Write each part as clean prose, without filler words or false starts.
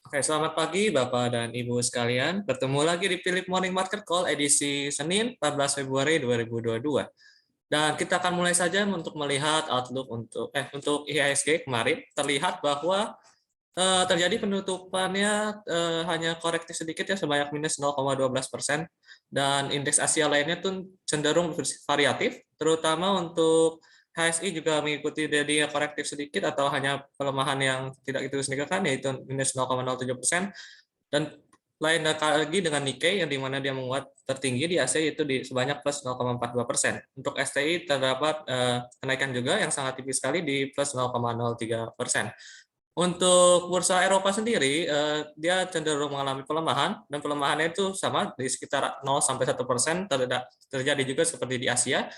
Oke, selamat pagi Bapak dan Ibu sekalian. Bertemu lagi di Philip Morning Market Call edisi Senin 14 Februari 2022. Dan kita akan mulai saja untuk melihat outlook untuk IHSG kemarin. Terlihat bahwa terjadi penutupannya hanya korektif sedikit ya sebanyak minus 0,12%, dan indeks Asia lainnya tuh cenderung variatif, terutama untuk HSI juga mengikuti dari korektif sedikit atau hanya pelemahan yang tidak itu signifikan yaitu minus 0,07%, dan lain lagi dengan Nikkei yang dimana dia menguat tertinggi di Asia itu di sebanyak plus 0,42%. Untuk STI terdapat kenaikan juga yang sangat tipis sekali di plus 0,03%. Untuk bursa Eropa sendiri, dia cenderung mengalami pelemahan, dan pelemahannya itu sama di sekitar 0 sampai 1%. Terjadi juga seperti di Asia,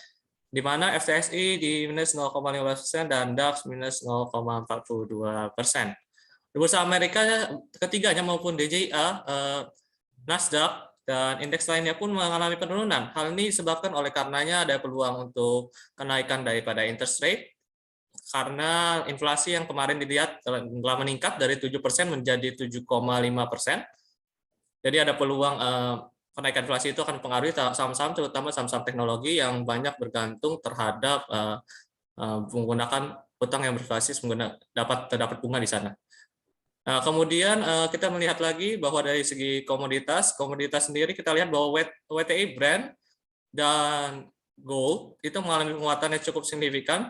di mana FTSE di minus 0,15% dan DAX minus 0,42%. Di bursa Amerika ketiganya maupun DJIA, Nasdaq, dan indeks lainnya pun mengalami penurunan. Hal ini disebabkan oleh karenanya ada peluang untuk kenaikan daripada interest rate, karena inflasi yang kemarin dilihat telah meningkat dari 7% menjadi 7,5%. Jadi ada peluang kenaikan inflasi itu akan mempengaruhi saham-saham, terutama saham-saham teknologi yang banyak bergantung terhadap menggunakan utang yang berbasis terdapat bunga di sana. Nah, kemudian kita melihat lagi bahwa dari segi komoditas sendiri kita lihat bahwa WTI Brent dan gold itu mengalami penguatan yang cukup signifikan,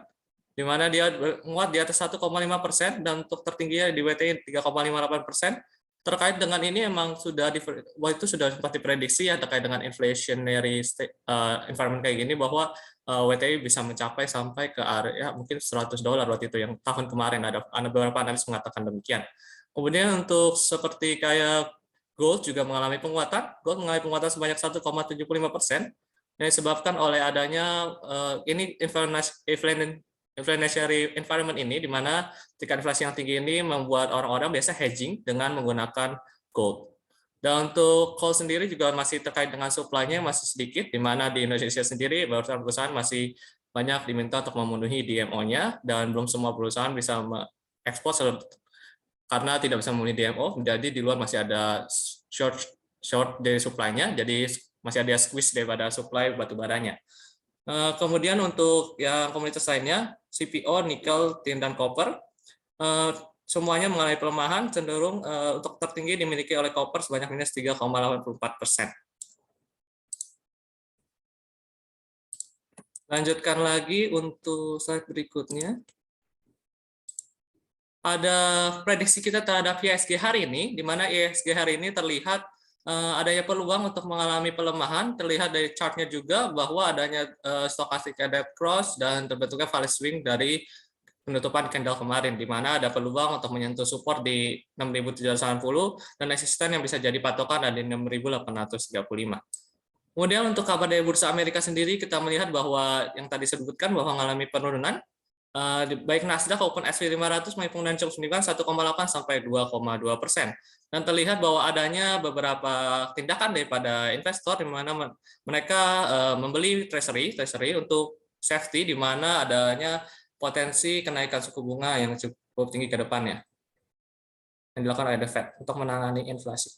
di mana dia menguat di atas 1,5%, dan untuk tertingginya di WTI 3,58%. Terkait dengan ini emang itu sudah sempat diprediksi ya, terkait dengan inflationary environment kayak gini, bahwa WTI bisa mencapai sampai ke area mungkin $100 waktu itu yang tahun kemarin, ada beberapa analis mengatakan demikian. Kemudian untuk seperti kayak gold juga mengalami penguatan. Gold mengalami penguatan sebanyak 1,75%, yang disebabkan oleh adanya ini inflationary environment ini, di mana tingkat inflasi yang tinggi ini membuat orang-orang biasa hedging dengan menggunakan gold. Dan untuk coal sendiri juga masih terkait dengan supply-nya masih sedikit, di mana di Indonesia sendiri perusahaan masih banyak diminta untuk memenuhi DMO-nya, dan belum semua perusahaan bisa mengekspor karena tidak bisa memenuhi DMO. Jadi di luar masih ada short dari supply-nya, jadi masih ada squeeze daripada supply batu baranya. Kemudian untuk yang komoditas lainnya, CPO, nikel, tin, dan koper, semuanya mengalami pelemahan, cenderung untuk tertinggi dimiliki oleh koper sebanyak minus 3,84%. Lanjutkan lagi untuk slide berikutnya. Ada prediksi kita terhadap IHSG hari ini, di mana IHSG hari ini terlihat adanya peluang untuk mengalami pelemahan. Terlihat dari chartnya juga bahwa adanya stochastic adaptive cross dan terbentuknya value swing dari penutupan candle kemarin, di mana ada peluang untuk menyentuh support di 6.780 dan resisten yang bisa jadi patokan ada di 6.835. Kemudian untuk kabar dari bursa Amerika sendiri, kita melihat bahwa yang tadi disebutkan bahwa mengalami penurunan, baik Nasdaq maupun S&P 500 mengalami penurunan cukup signifikan 1,8 sampai 2,2%. Dan terlihat bahwa adanya beberapa tindakan daripada investor, di mana mereka membeli treasury untuk safety, di mana adanya potensi kenaikan suku bunga yang cukup tinggi ke depannya yang dilakukan oleh The Fed untuk menangani inflasi.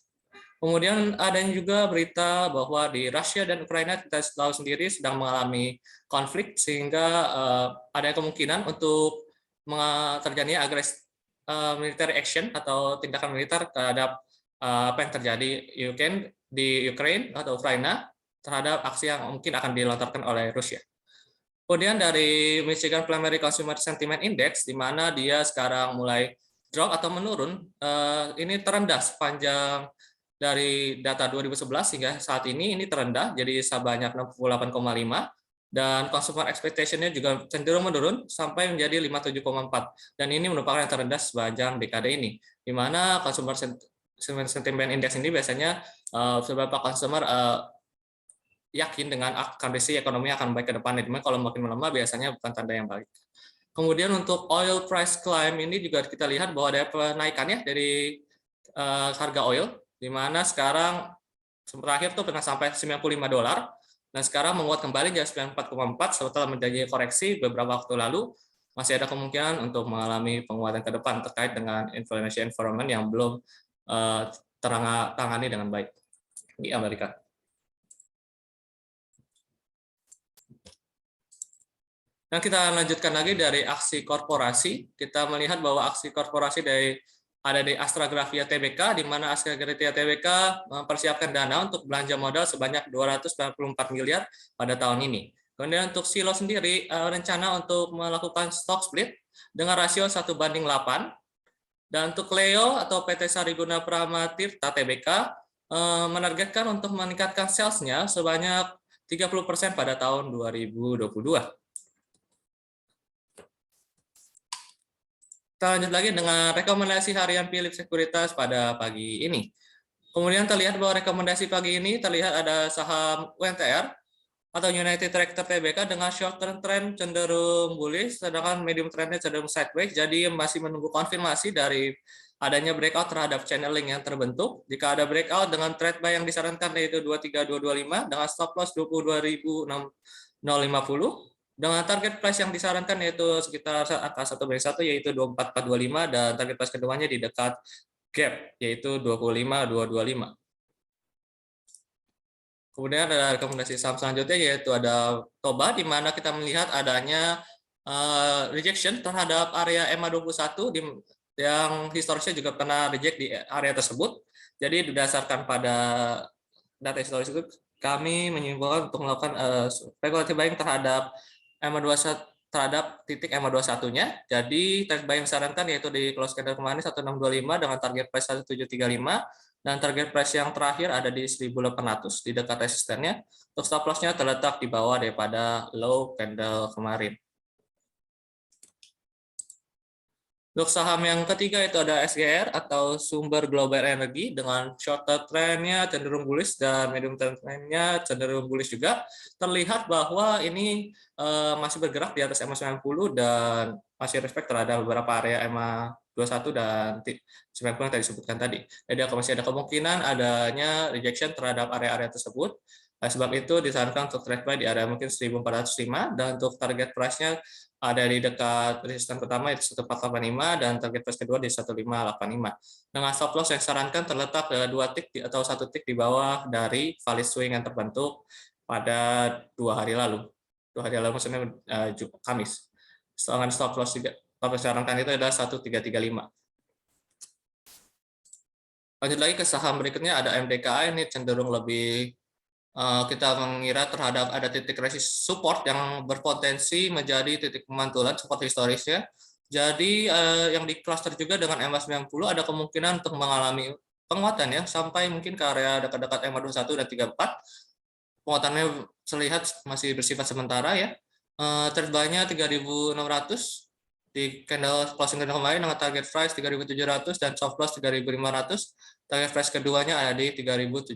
Kemudian ada juga berita bahwa di Rusia dan Ukraina kita tahu sendiri sedang mengalami konflik, sehingga ada kemungkinan untuk terjadinya military action atau tindakan militer terhadap apa yang terjadi di Ukraina atau Ukraina terhadap aksi yang mungkin akan dilontarkan oleh Rusia. Kemudian dari Michigan Primary Consumer Sentiment Index, di mana dia sekarang mulai drop atau menurun, ini terendah sepanjang dari data 2011 hingga saat ini terendah, jadi sebanyak 68,5, dan consumer expectation-nya juga cenderung menurun sampai menjadi 57,4, dan ini merupakan yang terendah sepanjang dekade ini, di mana consumer sentiment index ini biasanya beberapa consumer yakin dengan kondisi ekonomi akan baik ke depannya. Dimana kalau makin melemah biasanya bukan tanda yang baik. Kemudian untuk oil price climb ini juga kita lihat bahwa ada penaikannya dari harga oil, di mana sekarang terakhir tuh pernah sampai $95, dan sekarang menguat kembali jadi 94,4 setelah menjadi koreksi beberapa waktu lalu. Masih ada kemungkinan untuk mengalami penguatan ke depan terkait dengan inflation environment yang belum tertangani dengan baik di Amerika. Nah, kita lanjutkan lagi dari aksi korporasi. Kita melihat bahwa aksi korporasi ada di Astragrafia Tbk, di mana Astragrafia Tbk mempersiapkan dana untuk belanja modal sebanyak 294 miliar pada tahun ini. Kemudian untuk Silo sendiri, rencana untuk melakukan stock split dengan rasio 1:8. Dan untuk Leo atau PT Sariguna Pramatirta Tbk menargetkan untuk meningkatkan sales-nya sebanyak 30% pada tahun 2022. Kita lanjut lagi dengan rekomendasi harian Philips Sekuritas pada pagi ini. Kemudian terlihat bahwa rekomendasi pagi ini terlihat ada saham UNTR atau United Tractor Tbk dengan short term trend cenderung bullish, sedangkan medium trendnya cenderung sideways. Jadi masih menunggu konfirmasi dari adanya breakout terhadap channeling yang terbentuk. Jika ada breakout dengan trade buy yang disarankan yaitu 23225 dengan stop loss 22.050. Dengan target price yang disarankan yaitu sekitar angka 1/1 yaitu 24425 dan target price keduanya di dekat gap yaitu 25225. Kemudian ada rekomendasi saham selanjutnya yaitu ada Toba, di mana kita melihat adanya rejection terhadap area EMA21 yang historisnya juga pernah reject di area tersebut. Jadi berdasarkan pada data historis itu kami menyimpulkan untuk melakukan speculative buying terhadap EMA21 terhadap titik EMA21-nya. Jadi target buying disarankan yaitu di close candle kemarin 1625 dengan target price 1735 dan target price yang terakhir ada di 1800 di dekat resistennya. Untuk stop loss-nya terletak di bawah daripada low candle kemarin. Untuk saham yang ketiga itu ada SGR atau Sumber Global Energy dengan short trend-nya cenderung bullish dan medium trend-nya cenderung bullish juga. Terlihat bahwa ini masih bergerak di atas EMA 90 dan masih respect terhadap beberapa area EMA 21 dan 90 yang tadi disebutkan tadi. Jadi masih ada kemungkinan adanya rejection terhadap area-area tersebut. Sebab itu disarankan untuk trade buy di area mungkin 1405 dan untuk target price-nya ada di dekat resisten pertama itu 1485 dan target price kedua di 1585. Dengan stop loss yang disarankan terletak dua tick atau satu tick di bawah dari valid swing yang terbentuk pada 2 hari lalu. 2 hari lalu maksudnya Kamis. Dengan stop loss juga disarankan itu adalah 1335. Lanjut lagi ke saham berikutnya ada MDKA, ini cenderung lebih kita mengira terhadap ada titik resist support yang berpotensi menjadi titik pemantulan support historisnya. Jadi yang di cluster juga dengan EMA 90 ada kemungkinan untuk mengalami penguatan ya sampai mungkin ke area dekat-dekat EMA 21 dan 34. Penguatannya terlihat masih bersifat sementara ya. Trade buy-nya 3.600 di candle closing candle kemarin dengan target price 3.700 dan soft loss 3.500. Target price keduanya ada di 3.740.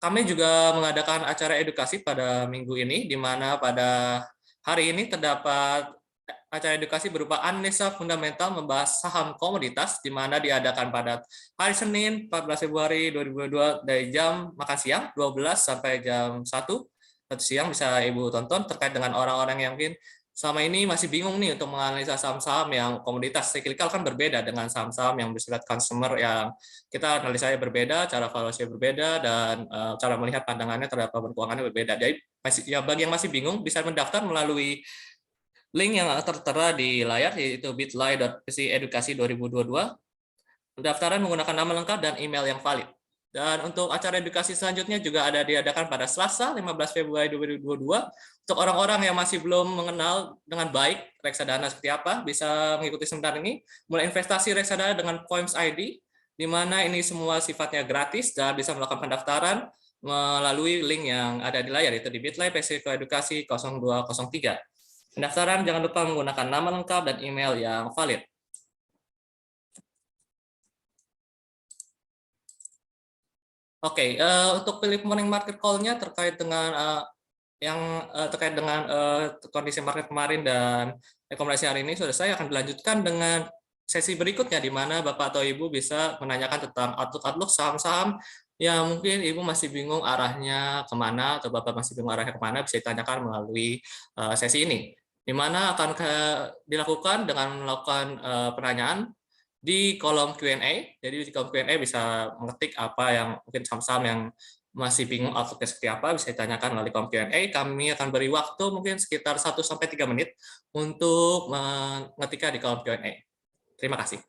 Kami juga mengadakan acara edukasi pada minggu ini, di mana pada hari ini terdapat acara edukasi berupa analisa fundamental membahas saham komoditas, di mana diadakan pada hari Senin 14 Februari 2022 dari jam makan siang 12 sampai jam 1 siang bisa Ibu tonton terkait dengan orang-orang yang mungkin selama ini masih bingung nih untuk menganalisa saham-saham yang komoditas cyclical kan berbeda dengan saham-saham yang bersifat consumer yang kita analisanya berbeda, cara valuasinya berbeda, dan cara melihat pandangannya terhadap keuangannya berbeda. Jadi ya bagi yang masih bingung bisa mendaftar melalui link yang tertera di layar yaitu bit.ly/edukasi2022. Pendaftaran menggunakan nama lengkap dan email yang valid. Dan untuk acara edukasi selanjutnya juga ada diadakan pada Selasa 15 Februari 2022. Untuk orang-orang yang masih belum mengenal dengan baik reksadana seperti apa, bisa mengikuti seminar ini. Mulai investasi reksadana dengan Coins ID, di mana ini semua sifatnya gratis dan bisa melakukan pendaftaran melalui link yang ada di layar, yaitu di bit.ly/edukasi 0203. Pendaftaran jangan lupa menggunakan nama lengkap dan email yang valid. Oke, untuk Philip Morning Market Call-nya terkait dengan kondisi market kemarin dan rekomendasi hari ini sudah saya akan dilanjutkan dengan sesi berikutnya di mana Bapak atau Ibu bisa menanyakan tentang outlook saham-saham yang mungkin Ibu masih bingung arahnya kemana atau Bapak masih bingung arahnya kemana, bisa ditanyakan melalui sesi ini. di mana akan dilakukan dengan melakukan pertanyaan di kolom Q&A. Jadi di kolom Q&A bisa mengetik apa yang mungkin saham-saham yang masih bingung outlooknya seperti apa, bisa ditanyakan melalui kolom Q&A. Kami akan beri waktu mungkin sekitar 1-3 menit untuk mengetiknya di kolom Q&A. Terima kasih.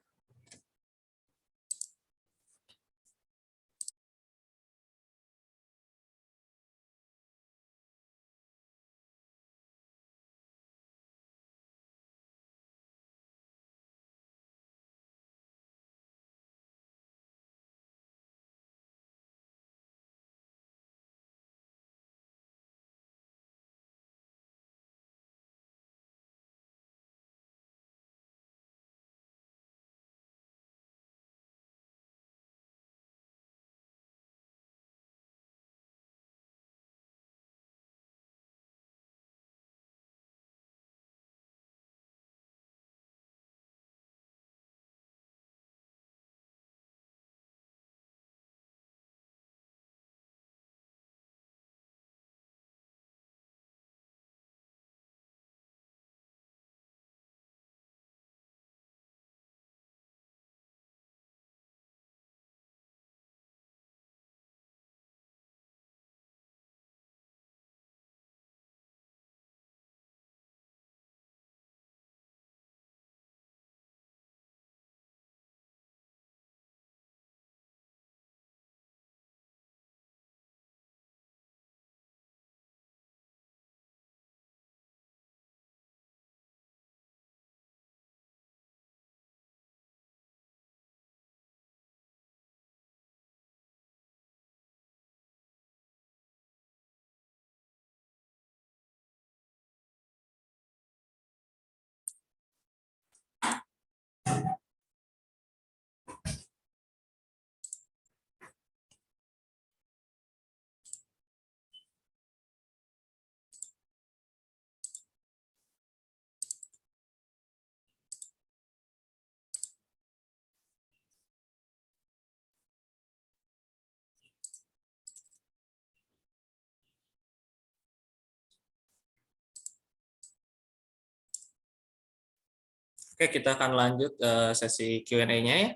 Oke, kita akan lanjut sesi Q&A-nya ya.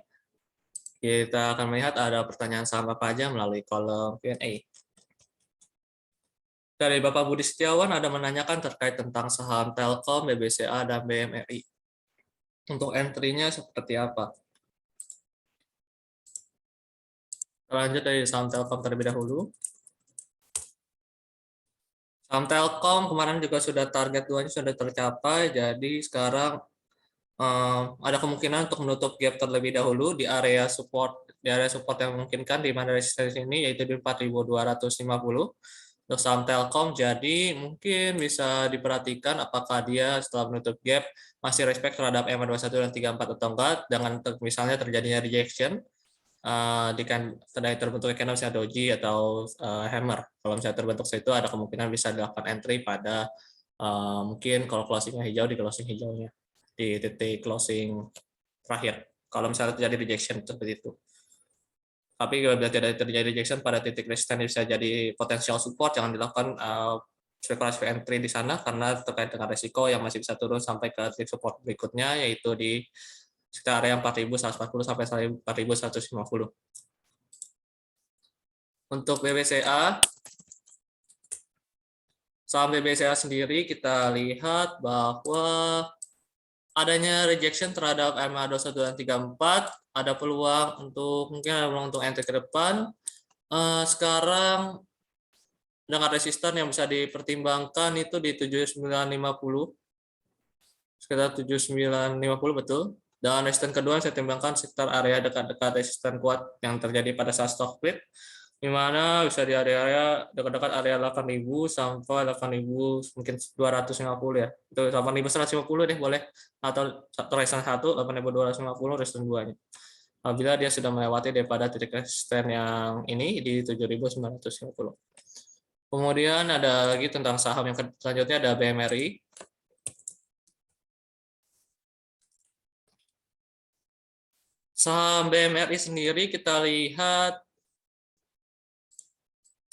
Kita akan melihat ada pertanyaan saham apa aja melalui kolom Q&A. Dari Bapak Budi Setiawan ada menanyakan terkait tentang saham Telkom, BBCA, dan BMRI. Untuk entry-nya seperti apa? Lanjut dari saham Telkom terlebih dahulu. Saham Telkom kemarin juga sudah target 2-nya sudah tercapai, jadi sekarang ada kemungkinan untuk menutup gap terlebih dahulu di area support yang memungkinkan di mana resistensi ini yaitu di 4.250 untuk saham Telkom. Jadi mungkin bisa diperhatikan apakah dia setelah menutup gap masih respect terhadap EMA 21 dan 34 atau enggak, dengan misalnya terjadinya rejection di terbentuk candlestick doji atau hammer. Kalau misalnya terbentuk itu ada kemungkinan bisa dilakukan entry pada mungkin kalau closingnya hijau di closing hijaunya di titik closing terakhir. Kalau misalnya terjadi rejection seperti itu. Tapi bila tidak terjadi rejection pada titik resisten bisa jadi potensial support, jangan dilakukan spekulasi entry di sana karena terkait dengan resiko yang masih bisa turun sampai ke titik support berikutnya yaitu di sekitar area 4.140 sampai 4.150. Untuk BBCA, saham BBCA sendiri kita lihat bahwa adanya rejection terhadap EMA 21 dan 34, ada peluang untuk entry ke depan. Sekarang dengan resisten yang bisa dipertimbangkan itu di 7950, sekitar 7950 betul. Dan resisten kedua saya timbangkan sekitar area dekat-dekat resisten kuat yang terjadi pada saat stock split, di mana bisa di area dekat-dekat area 8.000 sampai 8.000 mungkin 250 ya. Itu 8.150 deh boleh, atau resisten 1 8.250 resisten 2-nya. Apabila dia sudah melewati daripada titik resisten yang ini di 7.950. Kemudian ada lagi tentang saham yang selanjutnya ada BMRI. Saham BMRI sendiri kita lihat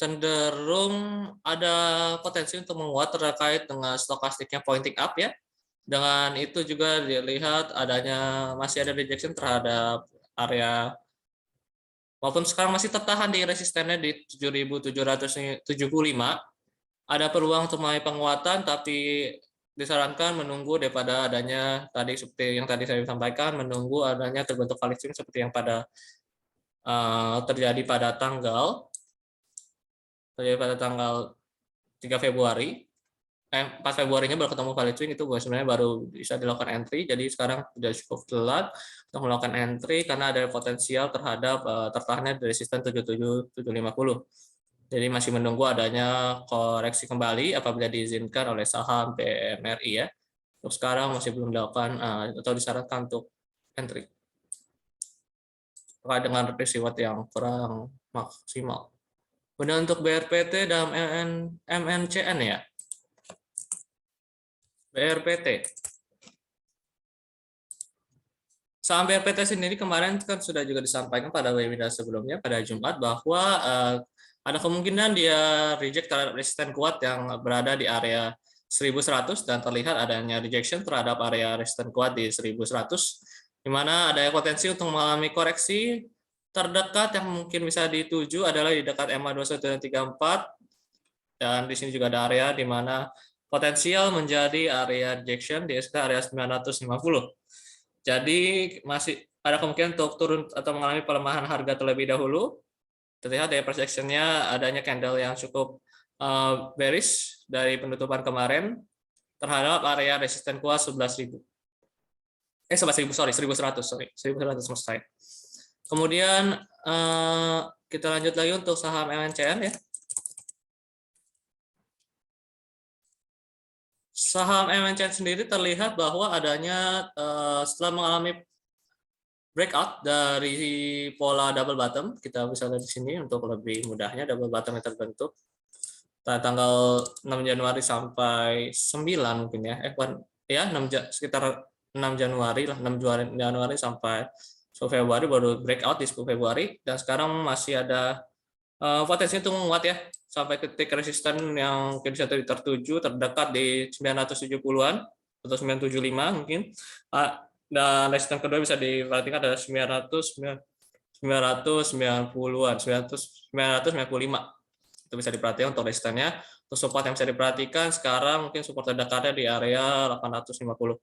cenderung ada potensi untuk menguat terkait dengan stokastiknya pointing up ya. Dengan itu juga dilihat adanya masih ada rejection terhadap area, walaupun sekarang masih tertahan di resistennya di 7.775, ada peluang untuk mulai penguatan, tapi disarankan menunggu daripada adanya tadi seperti yang tadi saya sampaikan, menunggu adanya terbentuk value swing seperti yang terjadi pada tanggal 3 Februari. 4 Februarinya baru ketemu value swing, itu sebenarnya baru bisa dilakukan entry. Jadi sekarang sudah cukup telat untuk melakukan entry karena ada potensial terhadap tertahannya dari resisten 77.750. Jadi masih menunggu adanya koreksi kembali apabila diizinkan oleh saham BMRI ya. Untuk sekarang masih belum dilakukan atau disarankan untuk entry terkait dengan resiwat yang kurang maksimal. Kemudian untuk BRPT dan MNCN ya. BRPT. Saham BRPT sendiri kemarin kan sudah juga disampaikan pada webinar sebelumnya pada Jumat bahwa ada kemungkinan dia reject terhadap resisten kuat yang berada di area 1100 dan terlihat adanya rejection terhadap area resisten kuat di 1100, di mana ada potensi untuk mengalami koreksi. Terdekat yang mungkin bisa dituju adalah di dekat EMA 2134, dan di sini juga ada area di mana potensial menjadi area rejection di area 950. Jadi masih ada kemungkinan untuk turun atau mengalami pelemahan harga terlebih dahulu. Terlihat dari projection-nya adanya candle yang cukup bearish dari penutupan kemarin terhadap area resisten kuat 11.000. 11.100 maksud saya. Kemudian kita lanjut lagi untuk saham MNCN ya. Saham MNCN sendiri terlihat bahwa adanya setelah mengalami breakout dari pola double bottom, kita bisa lihat di sini untuk lebih mudahnya double bottom yang terbentuk tanggal 6 Januari sampai 9 mungkin ya, 6 Januari lah, 6 Januari sampai 10 Februari baru breakout di 10 Februari, dan sekarang masih ada potensi untuk menguat ya sampai titik resisten yang mungkin bisa tertuju terdekat di 970-an atau 975 mungkin. Dan resisten kedua bisa diperhatikan adalah 990-an, 995. Itu bisa diperhatikan untuk resistennya. Untuk support yang bisa diperhatikan sekarang mungkin support terdekatnya di area 850.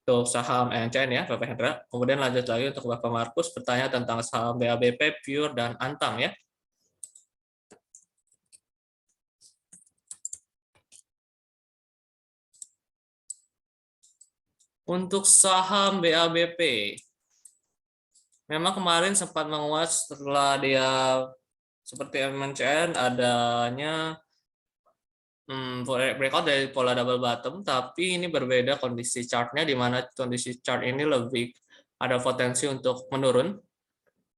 Untuk saham MNCN ya, Bapak Hendra. Kemudian lanjut lagi untuk Bapak Markus bertanya tentang saham BABP, Pure, dan Antang ya. Untuk saham BABP, memang kemarin sempat menguat setelah dia seperti MNCN adanya breakout dari pola double bottom, tapi ini berbeda kondisi chartnya, di mana kondisi chart ini lebih ada potensi untuk menurun.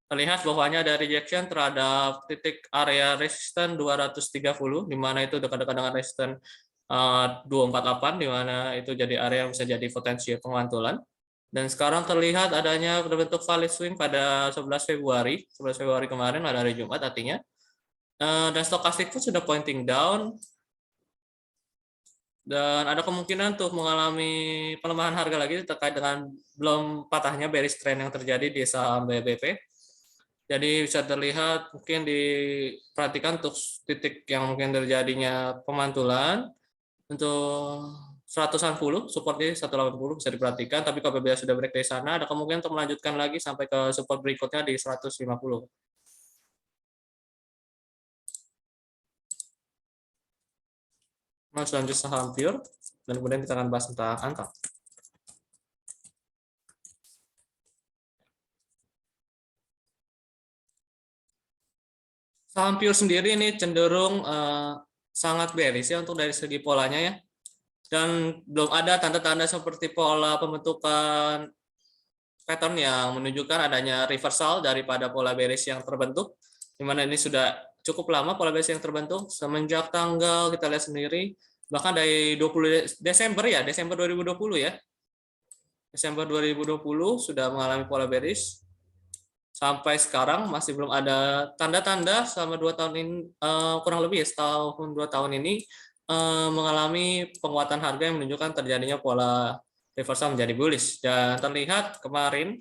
Terlihat bahwanya ada rejection terhadap titik area resisten 230, di mana itu dekat-dekat dengan resisten 248, di mana itu jadi area yang bisa jadi potensi penguantulan. Dan sekarang terlihat adanya terbentuk value swing pada 11 Februari kemarin, pada hari Jumat artinya. Dan stokastik pun sudah pointing down, dan ada kemungkinan untuk mengalami pelemahan harga lagi terkait dengan belum patahnya bearish trend yang terjadi di saham BBP. Jadi bisa terlihat mungkin diperhatikan untuk titik yang mungkin terjadinya pemantulan untuk 180, support di 180 bisa diperhatikan, tapi kalau sudah break dari sana ada kemungkinan untuk melanjutkan lagi sampai ke support berikutnya di 150. Nah, selanjutnya saham Pure, dan kemudian kita akan bahas tentang Antang. Saham Pure sendiri ini cenderung sangat bearish ya untuk dari segi polanya ya. Dan belum ada tanda-tanda seperti pola pembentukan pattern yang menunjukkan adanya reversal daripada pola bearish yang terbentuk, di mana ini sudah cukup lama pola bearish yang terbentuk semenjak tanggal kita lihat sendiri, bahkan dari 20 Desember 2020 ya. Desember 2020 sudah mengalami pola bearish. sampai sekarang masih belum ada tanda-tanda selama 2 tahun ini, kurang lebih ya setahun 2 tahun ini, mengalami penguatan harga yang menunjukkan terjadinya pola reversal menjadi bullish. Dan terlihat kemarin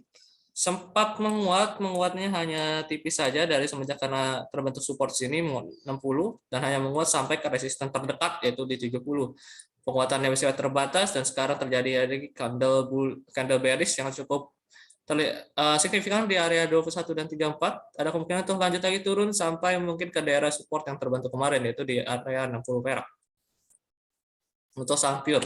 sempat menguatnya hanya tipis saja dari semenjak karena terbentuk support sini 60 dan hanya menguat sampai ke resisten terdekat yaitu di 70. Penguatannya bisa terbatas dan sekarang terjadi lagi candle bearish yang cukup signifikan di area 21 dan 34. Ada kemungkinan untuk lanjut lagi turun sampai mungkin ke daerah support yang terbentuk kemarin yaitu di area 60 perak untuk saham pure.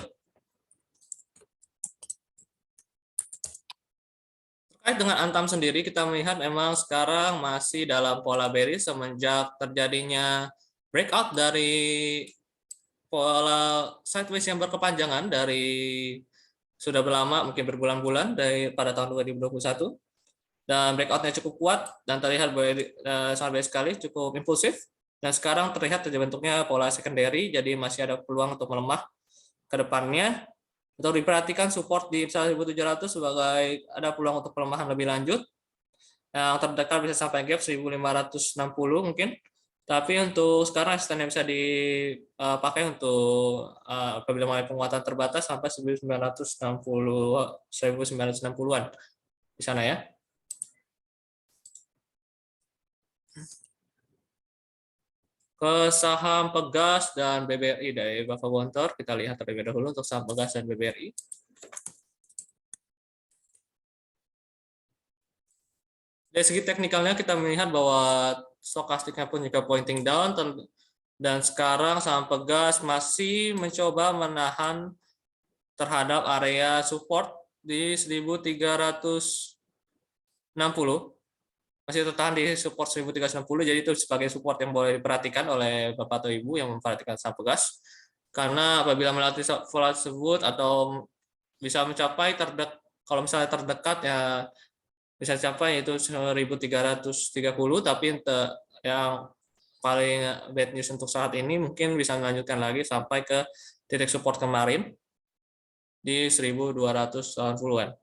Terkait dengan Antam sendiri, kita melihat memang sekarang masih dalam pola bearish semenjak terjadinya breakout dari pola sideways yang berkepanjangan dari sudah berlama, mungkin berbulan-bulan dari pada tahun 2021. Dan breakoutnya cukup kuat dan terlihat sangat baik sekali, cukup impulsif. Dan sekarang terlihat terbentuknya pola secondary, jadi masih ada peluang untuk melemah ke depannya. Untuk diperhatikan support di 1.700 sebagai ada peluang untuk pelemahan lebih lanjut. Yang terdekat bisa sampai gap 1.560 mungkin. Tapi untuk sekarang resisten yang bisa dipakai untuk apabila mulai penguatan terbatas sampai 1960-an di sana ya. Ke saham Pegas dan BBRI dari Bapak Bontor, kita lihat terlebih dahulu untuk saham Pegas dan BBRI. Dari segi teknikalnya kita melihat bahwa stokastiknya pun juga pointing down dan sekarang saham Pegas masih mencoba menahan terhadap area support di 1360. Masih tertahan di support 1360, jadi itu sebagai support yang boleh diperhatikan oleh Bapak atau Ibu yang memperhatikan saham Pegas. Karena apabila melewati pola tersebut atau bisa mencapai kalau misalnya terdekat ya bisa capai itu 1330, tapi yang paling bad news untuk saat ini mungkin bisa melanjutkan lagi sampai ke titik support kemarin di 1280-an.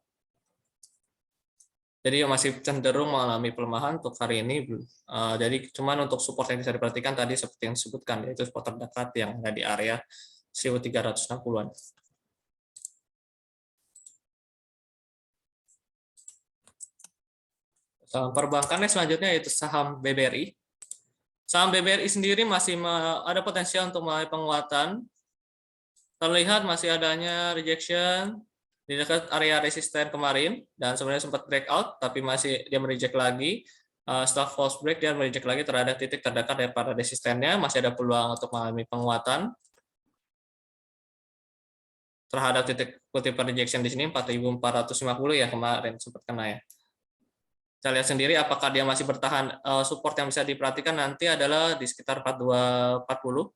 Jadi masih cenderung mengalami pelemahan untuk hari ini. Jadi cuman untuk support yang bisa diperhatikan tadi seperti yang disebutkan, yaitu support terdekat yang ada di area 1360-an. Saham perbankannya selanjutnya yaitu saham BBRI. Saham BBRI sendiri masih ada potensial untuk mulai penguatan. Terlihat masih adanya rejection di dekat area resisten kemarin dan sebenarnya sempat breakout tapi masih dia mereject lagi. Setelah false break dia mereject lagi terhadap titik terdekat daripada resistennya, masih ada peluang untuk mengalami penguatan terhadap titik kutipan rejection di sini 4.450 ya kemarin sempat kena ya. Kita lihat sendiri apakah dia masih bertahan. Support yang bisa diperhatikan nanti adalah di sekitar 4240.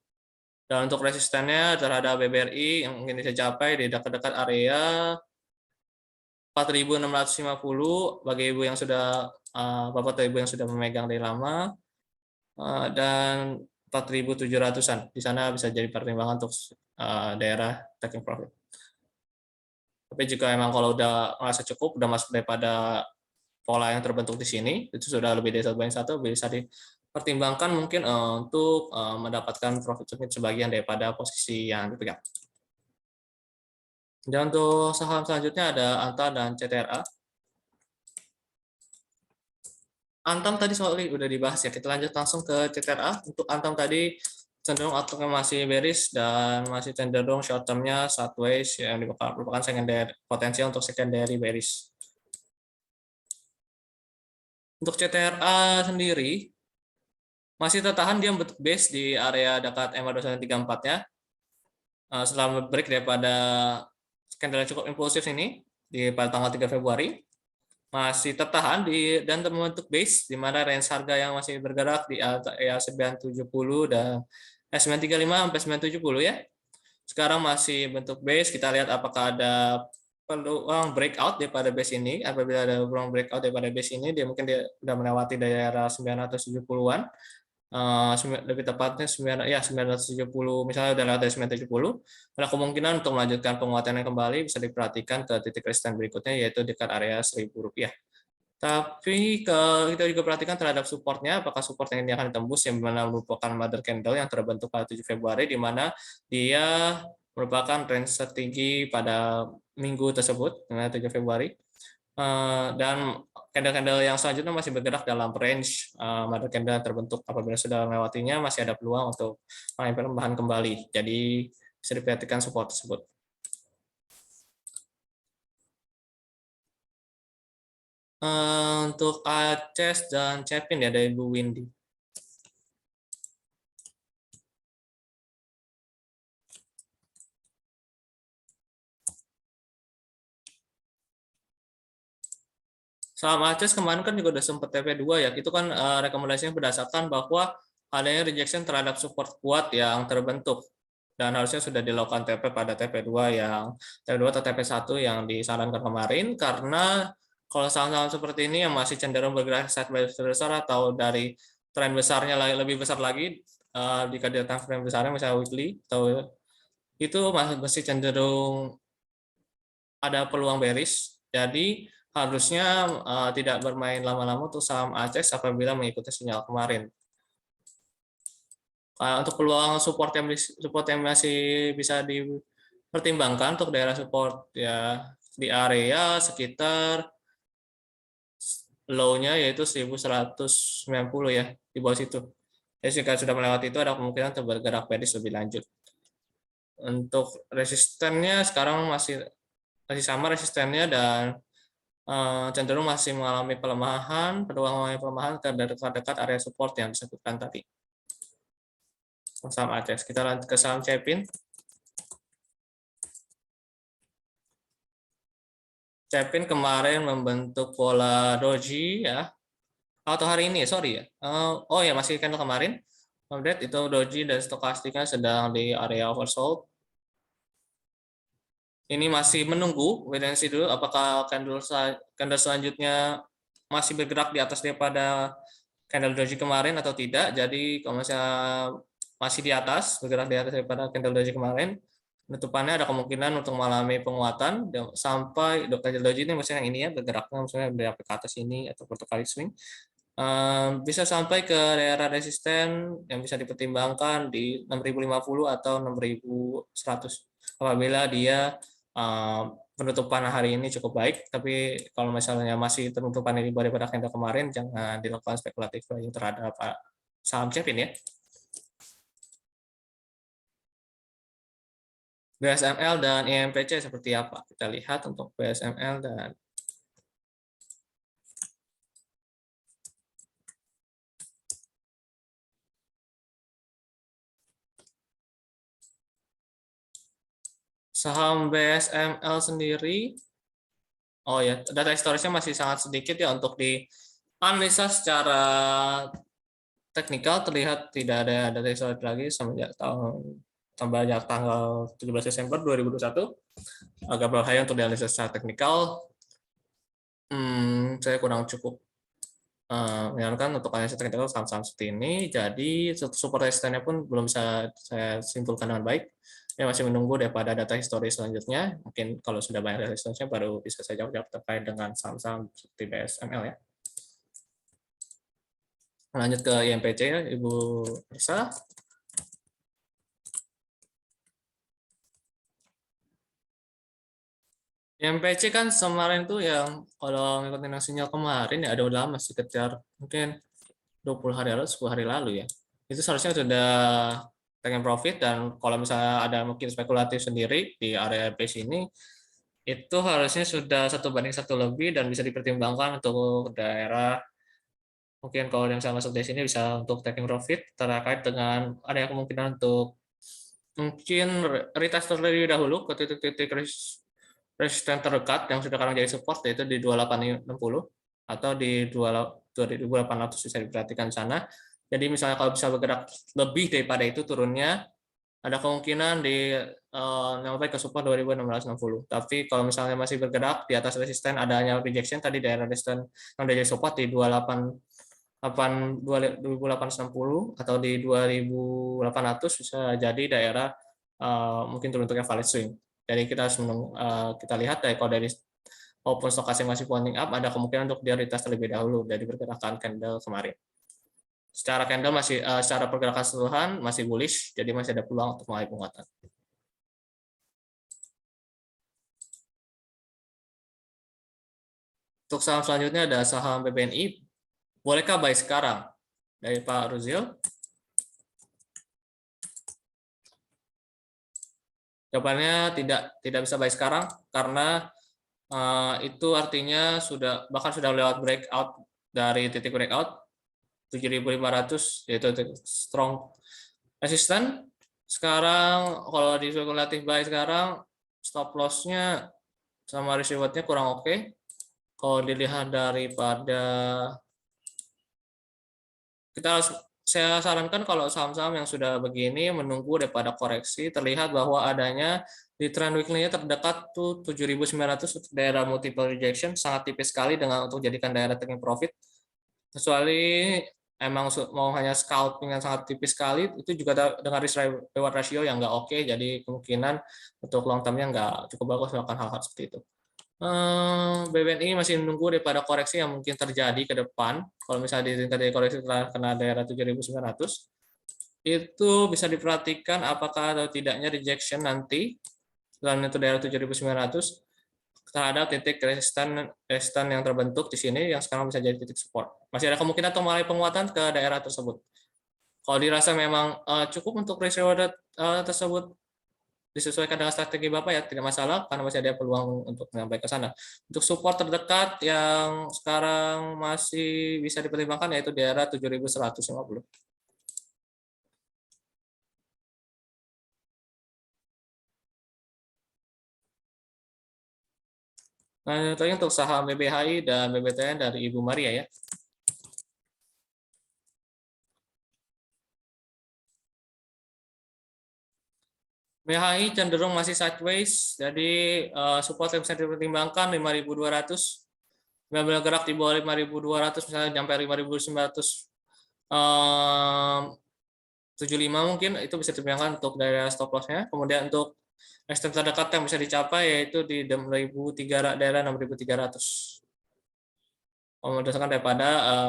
Dan untuk resistennya terhadap BBRI yang mungkin bisa capai di dekat-dekat area 4.650 bagi ibu yang sudah Bapak atau Ibu yang sudah memegang dari lama, dan 4.700-an. Di sana bisa jadi pertimbangan untuk daerah taking profit. Tapi jika memang kalau udah merasa cukup, udah masuk daripada pola yang terbentuk di sini, itu sudah lebih dari 1/1, bisa dipertimbangkan mungkin untuk mendapatkan profit sebagian daripada posisi yang dipegang. Dan untuk saham selanjutnya ada Antam dan CTRA. Antam tadi soalnya udah dibahas ya, kita lanjut langsung ke CTRA. Untuk Antam tadi cenderung outlook-nya masih bearish dan masih cenderung short term-nya sideways yang merupakan secondary, potensial untuk secondary bearish. Untuk CTRA sendiri masih tertahan, dia bentuk base di area dekat MA234 ya. Setelah break daripada candle cukup impulsif ini pada tanggal 3 Februari masih tertahan dan membentuk base di mana range harga yang masih bergerak di area 970 dan 935 sampai 970 ya. Sekarang masih bentuk base, kita lihat apakah ada peluang breakout daripada base ini. Apabila ada peluang breakout daripada base ini, dia mungkin dia sudah melewati daerah 970-an. Lebih tepatnya 970, misalnya udah lewat dari 970, ada kemungkinan untuk melanjutkan penguatannya kembali bisa diperhatikan ke titik resisten berikutnya yaitu dekat area Rp1.000. Tapi kita juga perhatikan terhadap supportnya, apakah support yang ini akan tembus, yang mana merupakan mother candle yang terbentuk pada 7 Februari, di mana dia merupakan range tertinggi pada minggu tersebut, dengan 7 Februari. Dan candle-candle yang selanjutnya masih bergerak dalam range mother candle yang terbentuk. Apabila sudah melewatinya, masih ada peluang untuk mengalami pelemahan kembali. Jadi bisa diperhatikan support tersebut. Untuk Aces dan Cepin ya dari Bu Windy. Saham Aces kemarin kan juga udah sempat TP2 ya. Itu kan rekomendasinya berdasarkan bahwa adanya rejection terhadap support kuat yang terbentuk. Dan harusnya sudah dilakukan TP pada TP2 yang TP2 atau TP1 yang disarankan kemarin, karena kalau saham-saham seperti ini yang masih cenderung bergerak sideways besar atau dari tren besarnya lebih besar lagi, jika di time frame besarnya misalnya weekly atau itu masih cenderung ada peluang bearish. Jadi harusnya tidak bermain lama-lama untuk saham ACEX apabila mengikuti sinyal kemarin. Untuk peluang support yang masih bisa dipertimbangkan untuk daerah support ya di area sekitar low-nya yaitu 1190 ya, di bawah situ. Jadi jika sudah melewati itu ada kemungkinan untuk bergerak bearish lebih lanjut. Untuk resistennya sekarang masih sama resistennya, dan cenderung masih mengalami pelemahan, peluang mengalami pelemahan ke dekat area support yang disebutkan tadi. Saham ACEX. Kita lanjut ke saham Cepin. Cepin kemarin membentuk pola doji ya, atau hari ini sorry ya. Oh ya, masih candle kemarin. Update itu doji dan stokastiknya sedang di area oversold. Ini masih menunggu, wait and see dulu apakah candle selanjutnya masih bergerak di atas daripada candle doji kemarin atau tidak. Jadi kalau misalnya masih di atas, bergerak di atas daripada candle doji kemarin, penutupannya ada kemungkinan untuk mengalami penguatan sampai candle doji ini misalnya yang ini ya, bergeraknya misalnya dari ke atas ini atau vertical swing, bisa sampai ke daerah resisten yang bisa dipertimbangkan di 6050 atau 6100 apabila dia penutupan hari ini cukup baik. Tapi kalau misalnya masih penutupan di bawah daripada candle kemarin, jangan dilakukan spekulatif buying terhadap saham Cepin ya. BSML dan IMPC seperti apa? Kita lihat untuk BSML dan saham BSML sendiri. Oh ya, data historisnya masih sangat sedikit ya untuk dianalisa secara teknikal. Terlihat tidak ada data historis lagi semenjak semenjak tanggal 17 Desember 2021. Agak berbahaya untuk dianalisa secara teknikal. Saya kurang cukup menyarankan untuk analisa teknikal saham-saham seperti ini. Jadi support resistennya pun belum bisa saya simpulkan dengan baik. Saya masih menunggu daripada data historis selanjutnya. Mungkin kalau sudah banyak data historisnya baru bisa saya jawab terkait dengan saham-saham seperti BSML ya. Lanjut ke IMPC ya, Ibu Ersa. IMPC kan kemarin tuh yang kalau ngikutin sinyal kemarin ya ada udah lama sekitar mungkin 20 hari lalu, 10 hari lalu ya. Itu seharusnya sudah taking profit, dan kalau misalnya ada mungkin spekulatif sendiri di area base ini, itu harusnya sudah 1:1 lebih dan bisa dipertimbangkan untuk daerah, mungkin kalau yang saya masuk di sini bisa untuk taking profit terkait dengan ada kemungkinan untuk mungkin retest terlebih dahulu ke titik-titik resisten terdekat yang sudah sekarang jadi support, yaitu di 2860 atau di 2800 bisa diperhatikan sana. Jadi misalnya kalau bisa bergerak lebih daripada itu turunnya, ada kemungkinan di sampai ke support 2660. Tapi kalau misalnya masih bergerak di atas resisten, adanya rejection tadi daerah resisten yang dari support di 2860 atau di 2800 bisa jadi daerah mungkin terbentuknya valid swing. Jadi kita harus kita lihat kalau dari walaupun stokastik masih pointing up, ada kemungkinan untuk dia retest terlebih dahulu dari pergerakan candle kemarin. Secara candle masih secara pergerakan keseluruhan masih bullish, jadi masih ada peluang untuk mulai penguatan. Untuk saham selanjutnya ada saham BBNI. Bolehkah buy sekarang? Dari Pak Ruzil. Jawabannya tidak bisa buy sekarang karena itu artinya bahkan sudah lewat breakout dari titik breakout 7.500, yaitu strong resistance. Sekarang kalau di spekulatif buy sekarang stop loss-nya sama risk reward-nya kurang oke. Kalau dilihat daripada saya sarankan kalau saham-saham yang sudah begini menunggu daripada koreksi, terlihat bahwa adanya di trend weekly-nya terdekat tuh 7.900 untuk daerah multiple rejection, sangat tipis sekali dengan untuk jadikan daerah taking profit. Kecuali emang mau hanya scalping yang sangat tipis sekali, itu juga dengan risk reward ratio yang nggak oke, jadi kemungkinan untuk long term-nya nggak cukup bagus melakukan hal-hal seperti itu. BBNI masih menunggu daripada koreksi yang mungkin terjadi ke depan. Kalau misalnya di tingkat koreksi telah kena daerah 7.900, itu bisa diperhatikan apakah atau tidaknya rejection nanti selain itu daerah 7.900 terhadap titik resisten yang terbentuk di sini yang sekarang bisa jadi titik support. Masih ada kemungkinan untuk mulai penguatan ke daerah tersebut. Kalau dirasa memang cukup untuk risk reward tersebut disesuaikan dengan strategi Bapak, ya tidak masalah karena masih ada peluang untuk sampai ke sana. Untuk support terdekat yang sekarang masih bisa dipertimbangkan yaitu daerah 7.150. Nah, itu untuk saham BBHI dan BBTN dari Ibu Maria ya. BHI cenderung masih sideways, jadi support yang bisa dipertimbangkan 5.200. Bila gerak di bawah 5.200 misalnya sampai 5.975 mungkin itu bisa dipertimbangkan untuk daerah stop loss-nya. Kemudian untuk resistance terdekat yang bisa dicapai yaitu di daerah 6.300. Berdasarkan daripada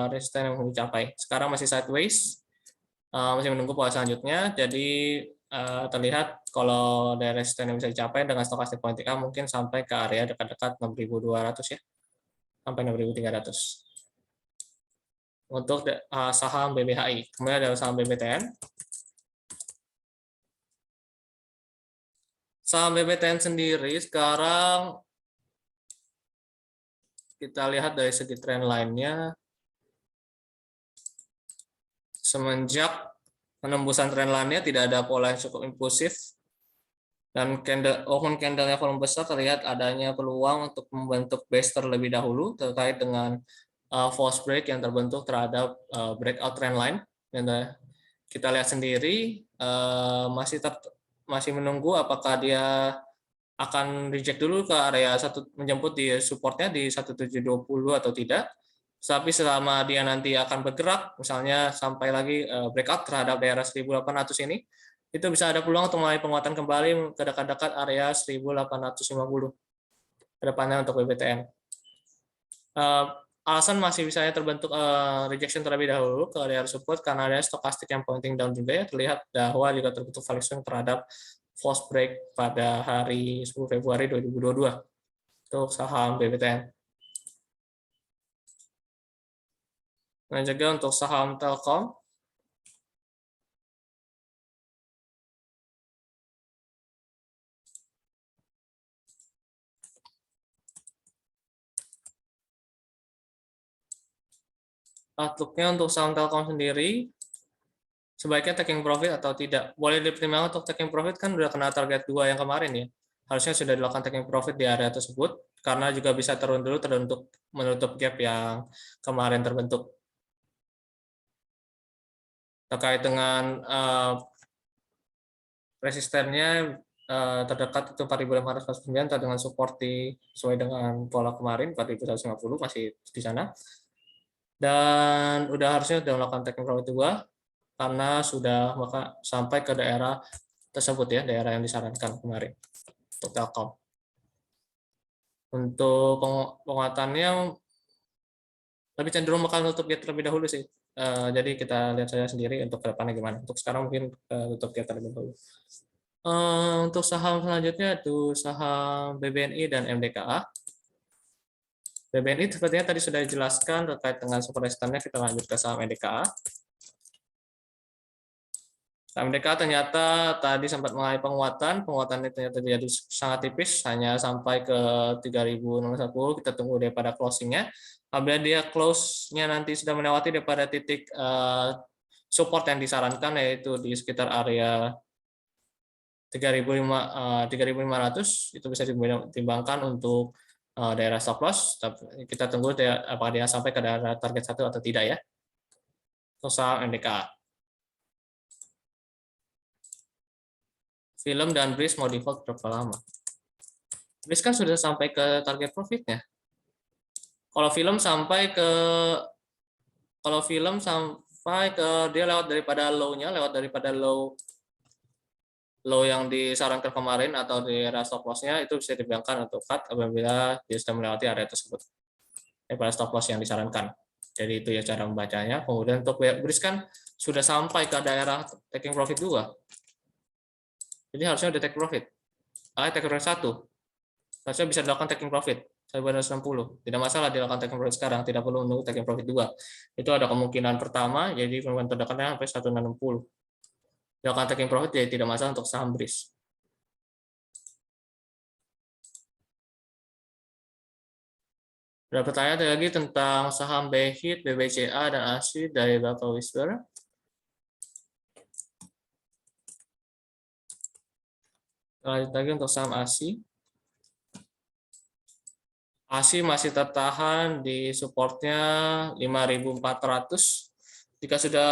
resistance yang dicapai. Sekarang masih sideways, masih menunggu pola selanjutnya. Jadi terlihat kalau daerah resistance yang bisa dicapai dengan stokastik pointing up mungkin sampai ke area dekat-dekat 6.200 ya, sampai 6.300 untuk saham BBHI. Kemudian ada saham BBTN. Saham BBTN sendiri sekarang kita lihat dari segi trend line-nya, semenjak penembusan trend line-nya tidak ada pola yang cukup impulsif, dan open candle-nya volume besar, terlihat adanya peluang untuk membentuk base terlebih dahulu terkait dengan false break yang terbentuk terhadap breakout trend line. Dan kita lihat sendiri masih menunggu apakah dia akan reject dulu ke area menjemput di supportnya di 1720 atau tidak. Tapi selama dia nanti akan bergerak, misalnya sampai lagi breakout terhadap daerah 1.800 ini, itu bisa ada peluang untuk mulai penguatan kembali ke dekat-dekat area 1.850 ke depannya untuk BBTN. Alasan masih bisa terbentuk rejection terlebih dahulu ke area support karena ada stokastik yang pointing down juga ya, terlihat bahwa juga terbentuk value terhadap false break pada hari 10 Februari 2022 untuk saham BBTN. Dan juga untuk saham Telkom, outlook-nya untuk saham Telkom sendiri sebaiknya taking profit atau tidak. Boleh dipertimbangkan untuk taking profit, kan udah kena target 2 yang kemarin ya. Harusnya sudah dilakukan taking profit di area tersebut karena juga bisa turun dulu untuk menutup gap yang kemarin terbentuk. Terkait dengan resistennya terdekat itu 4.549 dengan support sesuai dengan pola kemarin 4.150 masih di sana. Dan harusnya sudah melakukan taking profit 2 karena sudah sampai ke daerah tersebut ya, daerah yang disarankan kemarin untuk Telkom. Untuk penguatannya lebih cenderung bakal tutup gap terlebih dahulu sih. Jadi kita lihat saja sendiri untuk ke depannya gimana. Untuk sekarang mungkin tutup gap terlebih dahulu. Untuk saham selanjutnya itu saham BBNI dan MDKA. BBNI sepertinya tadi sudah dijelaskan terkait dengan support resistance-nya, kita lanjut ke saham MDKA. Saham MDKA ternyata tadi sempat mengalami penguatan ini ternyata jadi sangat tipis, hanya sampai ke 3.610, kita tunggu daripada closing-nya. Apabila dia close-nya nanti sudah melewati daripada titik support yang disarankan, yaitu di sekitar area 3.500, itu bisa ditimbangkan untuk daerah stop loss. Kita tunggu apakah dia sampai ke daerah target 1 atau tidak ya. Saham MDKA. Film dan Breeze mau default berapa lama? Breeze kan sudah sampai ke target profitnya. Kalau film sampai ke dia lewat daripada low-nya, lewat daripada low yang disarankan kemarin atau di area stop loss-nya, itu bisa dibiarkan untuk cut apabila dia sudah melewati area tersebut daripada stop loss yang disarankan. Jadi itu ya cara membacanya. Kemudian untuk Breeze kan sudah sampai ke daerah taking profit 2. Jadi harusnya udah take profit. Take profit 1. Harusnya bisa dilakukan taking profit 1.260. Tidak masalah dilakukan taking profit sekarang, tidak perlu menunggu taking profit 2. Itu ada kemungkinan pertama, jadi kemungkinan terdekatnya sampai 1.660. Dilakukan taking profit jadi tidak masalah untuk saham Breeze. Ada pertanyaan lagi tentang saham BHIT, BBCA, dan ASI dari Bapak Whisper. Lanjut lagi untuk saham ASI. ASI masih tertahan di supportnya 5.400. Jika sudah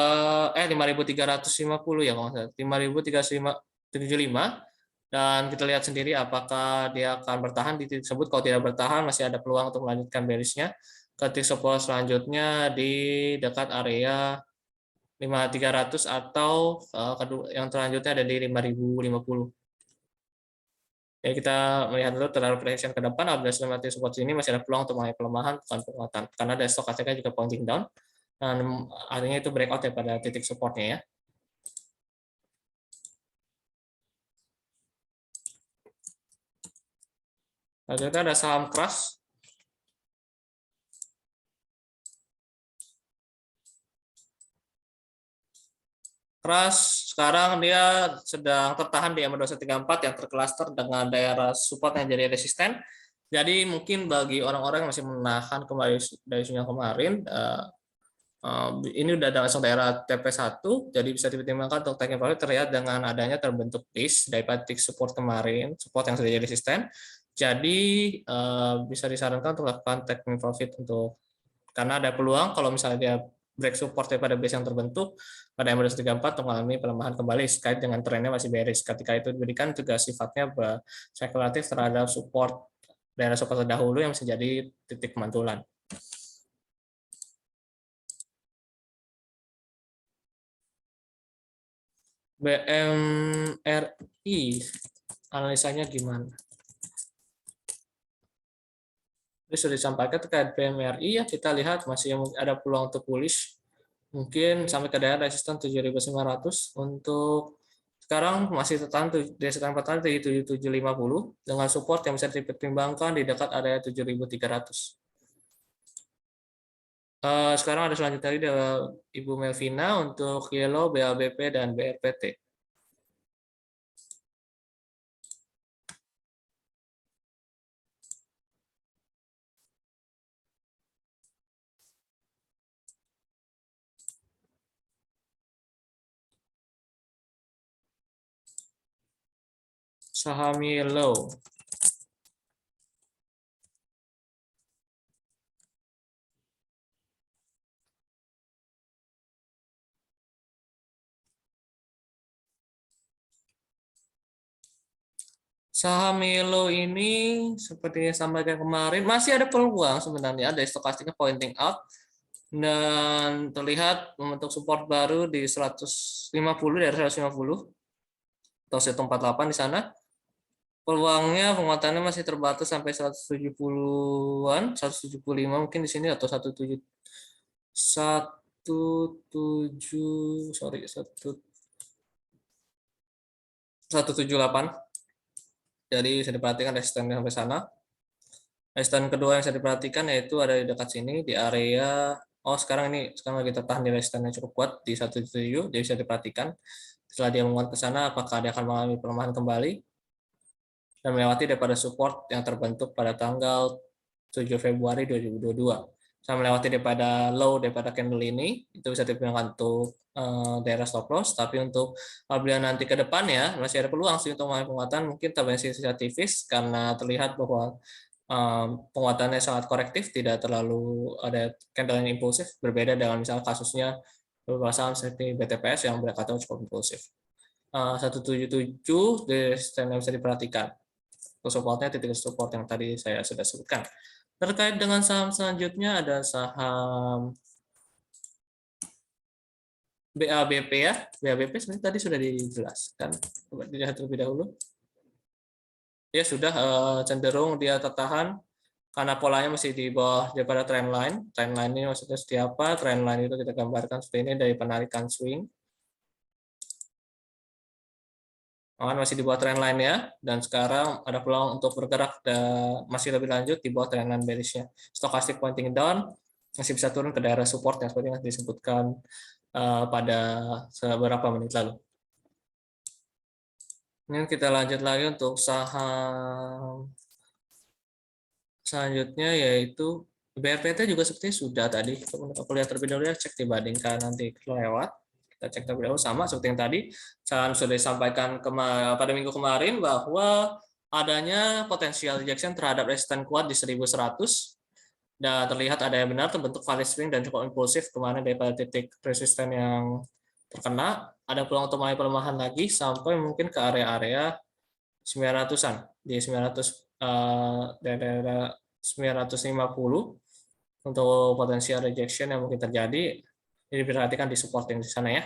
5.350 ya kalau nggak salah, 5.375, dan kita lihat sendiri apakah dia akan bertahan di titik tersebut. Kalau tidak bertahan, masih ada peluang untuk melanjutkan bearish-nya ke titik support selanjutnya di dekat area 5.300 atau yang selanjutnya ada di 5.050. Ya, kita melihat dulu terhadap prediction ke depan. Apabila sudah mati support sini, masih ada peluang untuk mengalami pelemahan, bukan penguatan. Karena ada stokastiknya juga pointing down, dan artinya itu breakout daripada titik supportnya ya. Lalu kita ada saham Crush. Crush sekarang dia sedang tertahan di EMA2134 yang tercluster dengan daerah support yang jadi resisten. Jadi mungkin bagi orang-orang yang masih menahan kembali dari isunya kemarin, ini udah langsung daerah TP1, jadi bisa dipertimbangkan untuk taking profit terlihat dengan adanya terbentuk disk dari titik support kemarin, support yang sudah jadi resisten. Jadi bisa disarankan untuk lakukan taking profit karena ada peluang kalau misalnya dia break support daripada base yang terbentuk pada M234 untuk mengalami pelemahan kembali sekait dengan trennya masih bearish. Ketika itu diberikan juga sifatnya spekulatif terhadap daerah support terdahulu yang bisa jadi titik pemantulan. BMRI analisanya gimana? Ini sudah disampaikan terkait BMRI ya, kita lihat masih ada peluang untuk bullish, mungkin sampai ke daerah resisten 7.900. Untuk sekarang masih tertahan di resisten pertahanan di 7.750 dengan support yang bisa dipertimbangkan di dekat area 7.300. Sekarang ada selanjutnya dari Ibu Melvina untuk Yellow, BABP, dan BRPT. Saham Yellow. Saham Yellow ini seperti yang sampaikan kemarin masih ada peluang sebenarnya, ada stokastiknya pointing out dan terlihat membentuk support baru di 150 dari 150 atau 148 di sana. peluangnya penguatannya masih terbatas sampai 170-an, 175 mungkin di sini atau 17 sorry 178. Jadi bisa diperhatikan resistennya sampai sana. Resisten kedua yang bisa diperhatikan yaitu ada di dekat sini di area sekarang lagi tertahan di resisten yang cukup kuat di 177. Jadi bisa diperhatikan setelah dia menguat ke sana apakah dia akan mengalami pelemahan kembali dan melewati daripada support yang terbentuk pada tanggal 7 Februari 2022. Saya melewati daripada low daripada candle ini, itu bisa digunakan untuk daerah stop loss, tapi untuk apabila nanti ke depan ya, masih ada peluang sih untuk mengalami penguatan, mungkin terbentuk tipis karena terlihat bahwa penguatannya sangat korektif, tidak terlalu ada candle yang impulsif, berbeda dengan misalnya kasusnya beberapa saham seperti BTPS yang berkata cukup impulsif. 177 di stand yang bisa diperhatikan. Untuk supportnya titik support yang tadi saya sudah sebutkan. Terkait dengan saham selanjutnya ada saham BABP ya. BABP sebenarnya tadi sudah dijelaskan. Coba dilihat terlebih dahulu. Ya sudah cenderung dia tertahan karena polanya masih di bawah daripada trendline. Trendline ini maksudnya seperti apa? Trendline itu kita gambarkan seperti ini dari penarikan swing. Masih di bawah trendline ya, dan sekarang ada peluang untuk bergerak masih lebih lanjut di bawah trendline bearish-nya. Stochastic pointing down masih bisa turun ke daerah support yang seperti yang disebutkan pada beberapa menit lalu. Ini kita lanjut lagi untuk saham selanjutnya yaitu BRPT juga seperti sudah tadi. Aku lihat terlebih dahulu ya, cek dibandingkan nanti kelewat. Kita cek terlebih dahulu sama seperti yang tadi. Saya sudah disampaikan pada minggu kemarin bahwa adanya potensial rejection terhadap resisten kuat di 1100 dan terlihat ada yang benar terbentuk value swing dan cukup impulsif kemarin daripada titik resisten yang terkena. Ada peluang untuk mulai pelemahan lagi sampai mungkin ke area-area 900-an di 900 daerah 950 untuk potensial rejection yang mungkin terjadi. Jadi perhatikan di support yang di sana ya.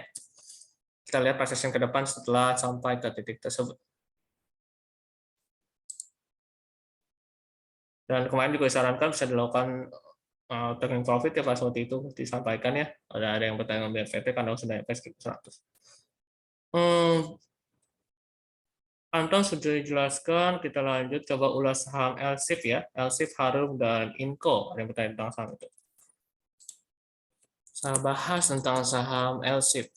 Kita lihat persisten ke depan setelah sampai ke titik tersebut. Dan kemarin juga disarankan bisa dilakukan taking profit ya pas waktu itu disampaikan ya. Ada yang bertanya BRVT karena sudah sampai 100. Anton sudah dijelaskan, kita lanjut coba ulas saham LSIF ya. LSIF, Harum, dan Inco. Ada yang bertanya tentang saham itu. Saya bahas tentang saham LSIF.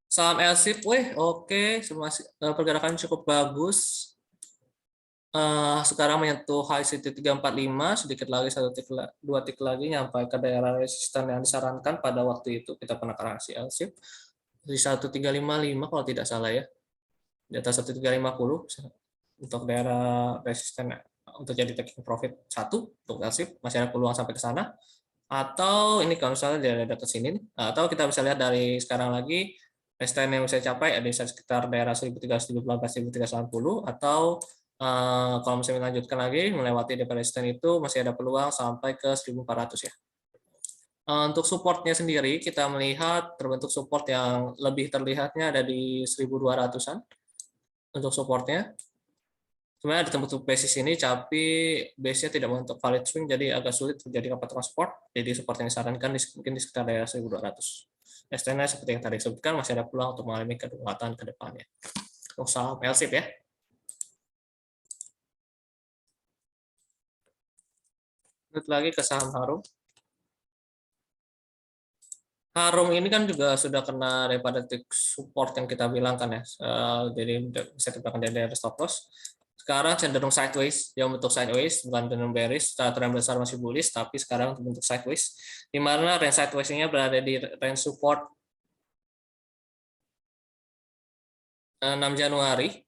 Saham LSIF, oke, pergerakan cukup bagus. Sekarang menyentuh high city 345, sedikit lagi 2 titik lagi nyampe ke daerah resisten yang disarankan pada waktu itu kita pernah koreksi LSIF di 1355 kalau tidak salah ya, di atas 1350 untuk daerah resisten untuk jadi taking profit 1 untuk LSIF masih ada peluang sampai ke sana. Atau ini kalau misalnya dari data sini atau kita bisa lihat dari sekarang lagi resisten yang bisa capai ada di sekitar daerah 1318-1380 atau kalau misalnya lanjutkan lagi melewati daripada resisten itu masih ada peluang sampai ke 1400 ya. Untuk supportnya sendiri kita melihat terbentuk support yang lebih terlihatnya ada di 1200-an untuk supportnya. Sebenarnya ada terbentuk basis ini tapi base-nya tidak membentuk valid swing jadi agak sulit terjadi patokan support. Jadi support yang disarankan mungkin di sekitar daerah 1200. STN seperti yang tadi disebutkan masih ada peluang untuk mengalami kedekatan ke depannya. Untuk saham LSIF ya. Lanjut lagi ke saham Harum. Harum ini kan juga sudah kena daripada titik support yang kita bilang kan ya. Jadi bisa dikatakan dari stop loss. Sekarang cenderung sideways, dia bentuk sideways, bukan cenderung bearish. Trend besar masih bullish, tapi sekarang bentuk sideways. Di mana range sideways-nya berada di range support 6 Januari.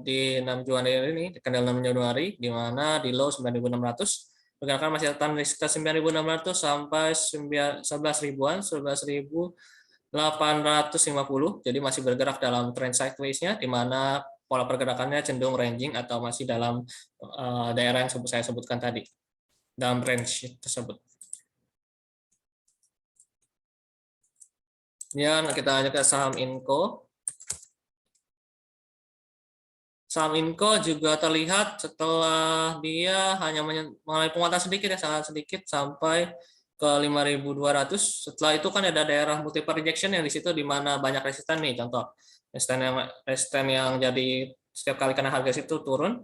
Di 6 Januari ini, kendal 6 Januari, di mana di low 9.600. Pergerakan masih akan di sekitar 9.600 sampai 11 ribuan, 11.850. Jadi masih bergerak dalam trend sideways-nya, di mana pola pergerakannya cenderung ranging atau masih dalam daerah yang saya sebutkan tadi, dalam range tersebut. Kemudian kita lanjut ke saham Inco. Saham Inco juga terlihat setelah dia hanya mengalami penguatan sedikit ya, sangat sedikit sampai ke 5.200. Setelah itu kan ada daerah multiple rejection yang di situ di mana banyak resisten nih, contoh resisten yang jadi setiap kali kena harga situ turun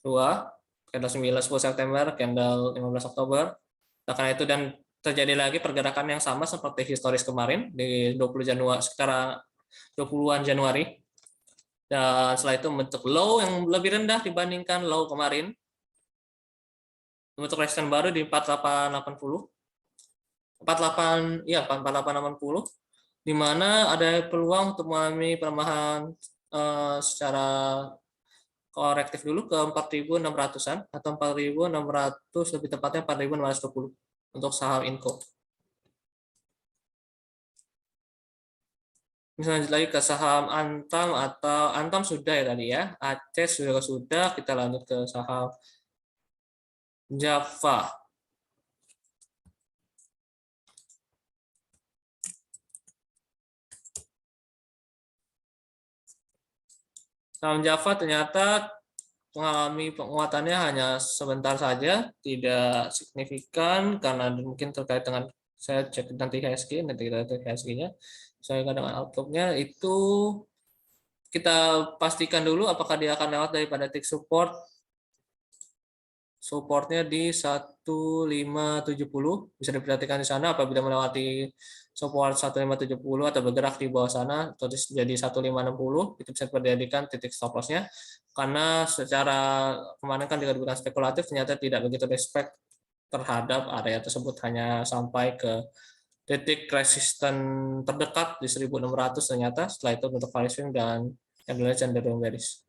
2, candle 9 10 September, candle 15 Oktober. Nah, karena itu dan terjadi lagi pergerakan yang sama seperti historis kemarin di 20 Januari, sekitar 20-an Januari. Dan setelah itu membentuk low yang lebih rendah dibandingkan low kemarin. Membentuk resisten baru di 4880. 48 ya 4880 di mana ada peluang untuk mengalami pelemahan secara korektif dulu ke 4.600-an atau 4.600, lebih tepatnya 4.620 untuk saham Inco. Misalnya lagi ke saham Antam atau Antam sudah ya tadi ya, Aceh sudah, kita lanjut ke saham Java. Saham Java ternyata mengalami penguatannya hanya sebentar saja, tidak signifikan karena mungkin terkait dengan, saya cek nanti HSG, nanti kita cek HSG-nya. Saya dengan outlook-nya itu kita pastikan dulu apakah dia akan lewat daripada tick support. Supportnya di 1570, bisa diperhatikan di sana. Apabila melewati support 1570 atau bergerak di bawah sana atau jadi 1560, itu bisa dijadikan titik stop loss-nya, karena secara kemarin kan dikatakan spekulatif, ternyata tidak begitu respect terhadap area tersebut, hanya sampai ke titik resisten terdekat di 1600 ternyata. Setelah itu untuk value swing dan candle cenderung bearish.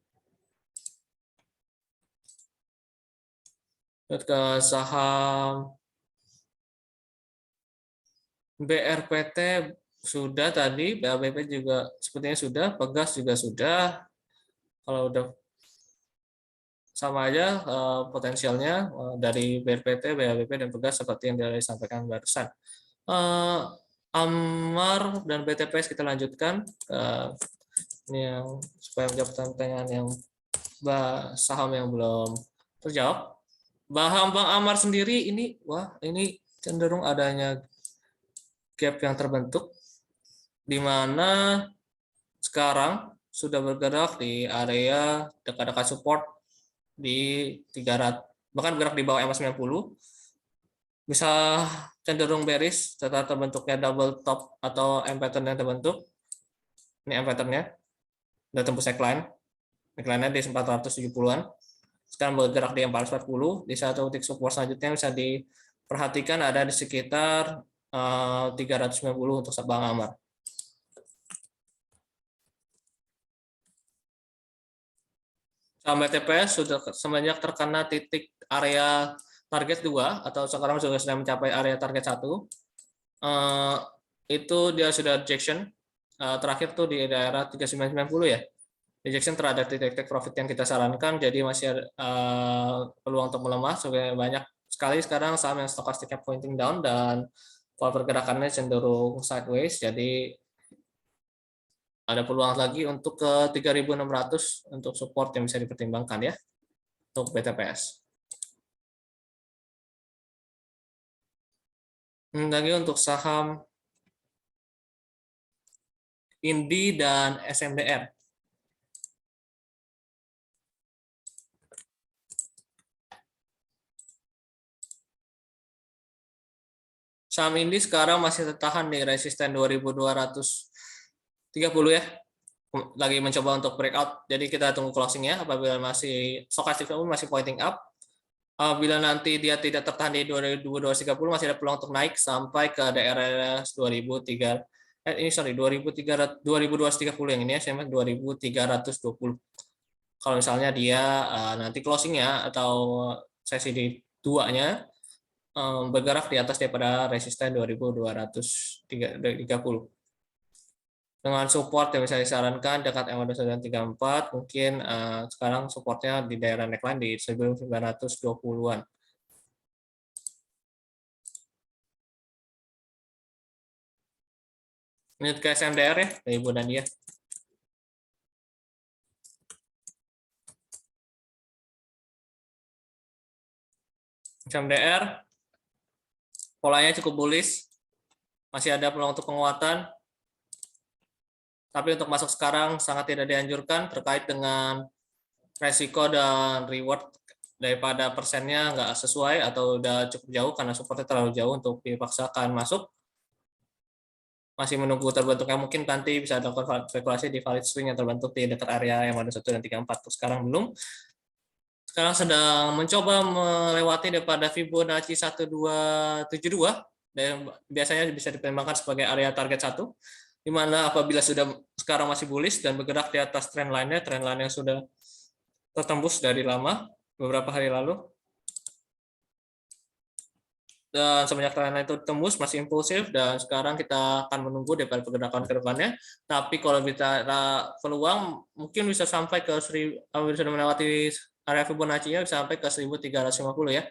Ke saham BRPT sudah tadi, BABP juga sepertinya sudah, Pegas juga sudah. Kalau udah sama aja potensialnya dari BRPT, BABP, dan Pegas seperti yang disampaikan barusan. Amar dan BTPS kita lanjutkan. Ini yang supaya menjawab pertanyaan yang saham yang belum terjawab. Bang Amar sendiri ini, ini cenderung adanya gap yang terbentuk, di mana sekarang sudah bergerak di area dekat-dekat support di 300, bahkan bergerak di bawah MA90, bisa cenderung bearish setelah terbentuknya double top atau M pattern yang terbentuk. Ini M patternnya udah tembus neckline-nya di 470-an, sekarang bergerak di 440. Di satu titik support selanjutnya bisa diperhatikan ada di sekitar 390 untuk Bang Amar. Saham BTPS sudah semenjak terkena titik area target 2 atau sekarang sudah mencapai area target 1, itu dia sudah rejection terakhir tuh di daerah 3990 ya, rejection terhadap titik take profit yang kita sarankan. Jadi masih peluang untuk melemah, sebenarnya banyak sekali sekarang saham yang stokastiknya pointing down dan pola pergerakannya cenderung sideways. Jadi ada peluang lagi untuk ke 3.600 untuk support yang bisa dipertimbangkan ya untuk BTPS. Lagi untuk saham Indi dan SMDR. Saham Indi sekarang masih tertahan di resisten 2.230 ya. Lagi mencoba untuk breakout. Jadi kita tunggu closingnya. Apabila masih stokastik masih pointing up, bila nanti dia tidak tertahan di 2.230, masih ada peluang untuk naik sampai ke daerah 2.300. Ini sorry 2.230 yang ini ya, saya 2.320. Kalau misalnya dia nanti closingnya atau sesi di duanya bergerak di atas daripada resisten 2.230. Dengan support yang bisa disarankan dekat MA234, mungkin sekarang supportnya di daerah neckline di 1920-an. Ini ke SMDR ya, dari Ibu Nadia. CMDR polanya cukup bullish, masih ada peluang untuk penguatan, tapi untuk masuk sekarang sangat tidak dianjurkan terkait dengan resiko dan reward daripada persennya nggak sesuai atau udah cukup jauh karena supportnya terlalu jauh untuk dipaksakan masuk. Masih menunggu terbentuknya, mungkin nanti bisa dilakukan spekulasi di valid swing yang terbentuk di dekat area yang ada 1 dan 34. Sekarang belum. Sekarang sedang mencoba melewati daripada Fibonacci 1272 dan biasanya bisa dipertimbangkan sebagai area target 1, di mana apabila sudah sekarang masih bullish dan bergerak di atas trend line-nya yang sudah tertembus dari lama beberapa hari lalu, dan semenjak trend line itu tembus masih impulsif, dan sekarang kita akan menunggu daripada pergerakan ke depannya. Tapi kalau bicara peluang mungkin bisa sampai ke sudah melewati area Fibonacci-nya, bisa sampai ke 1350 ya,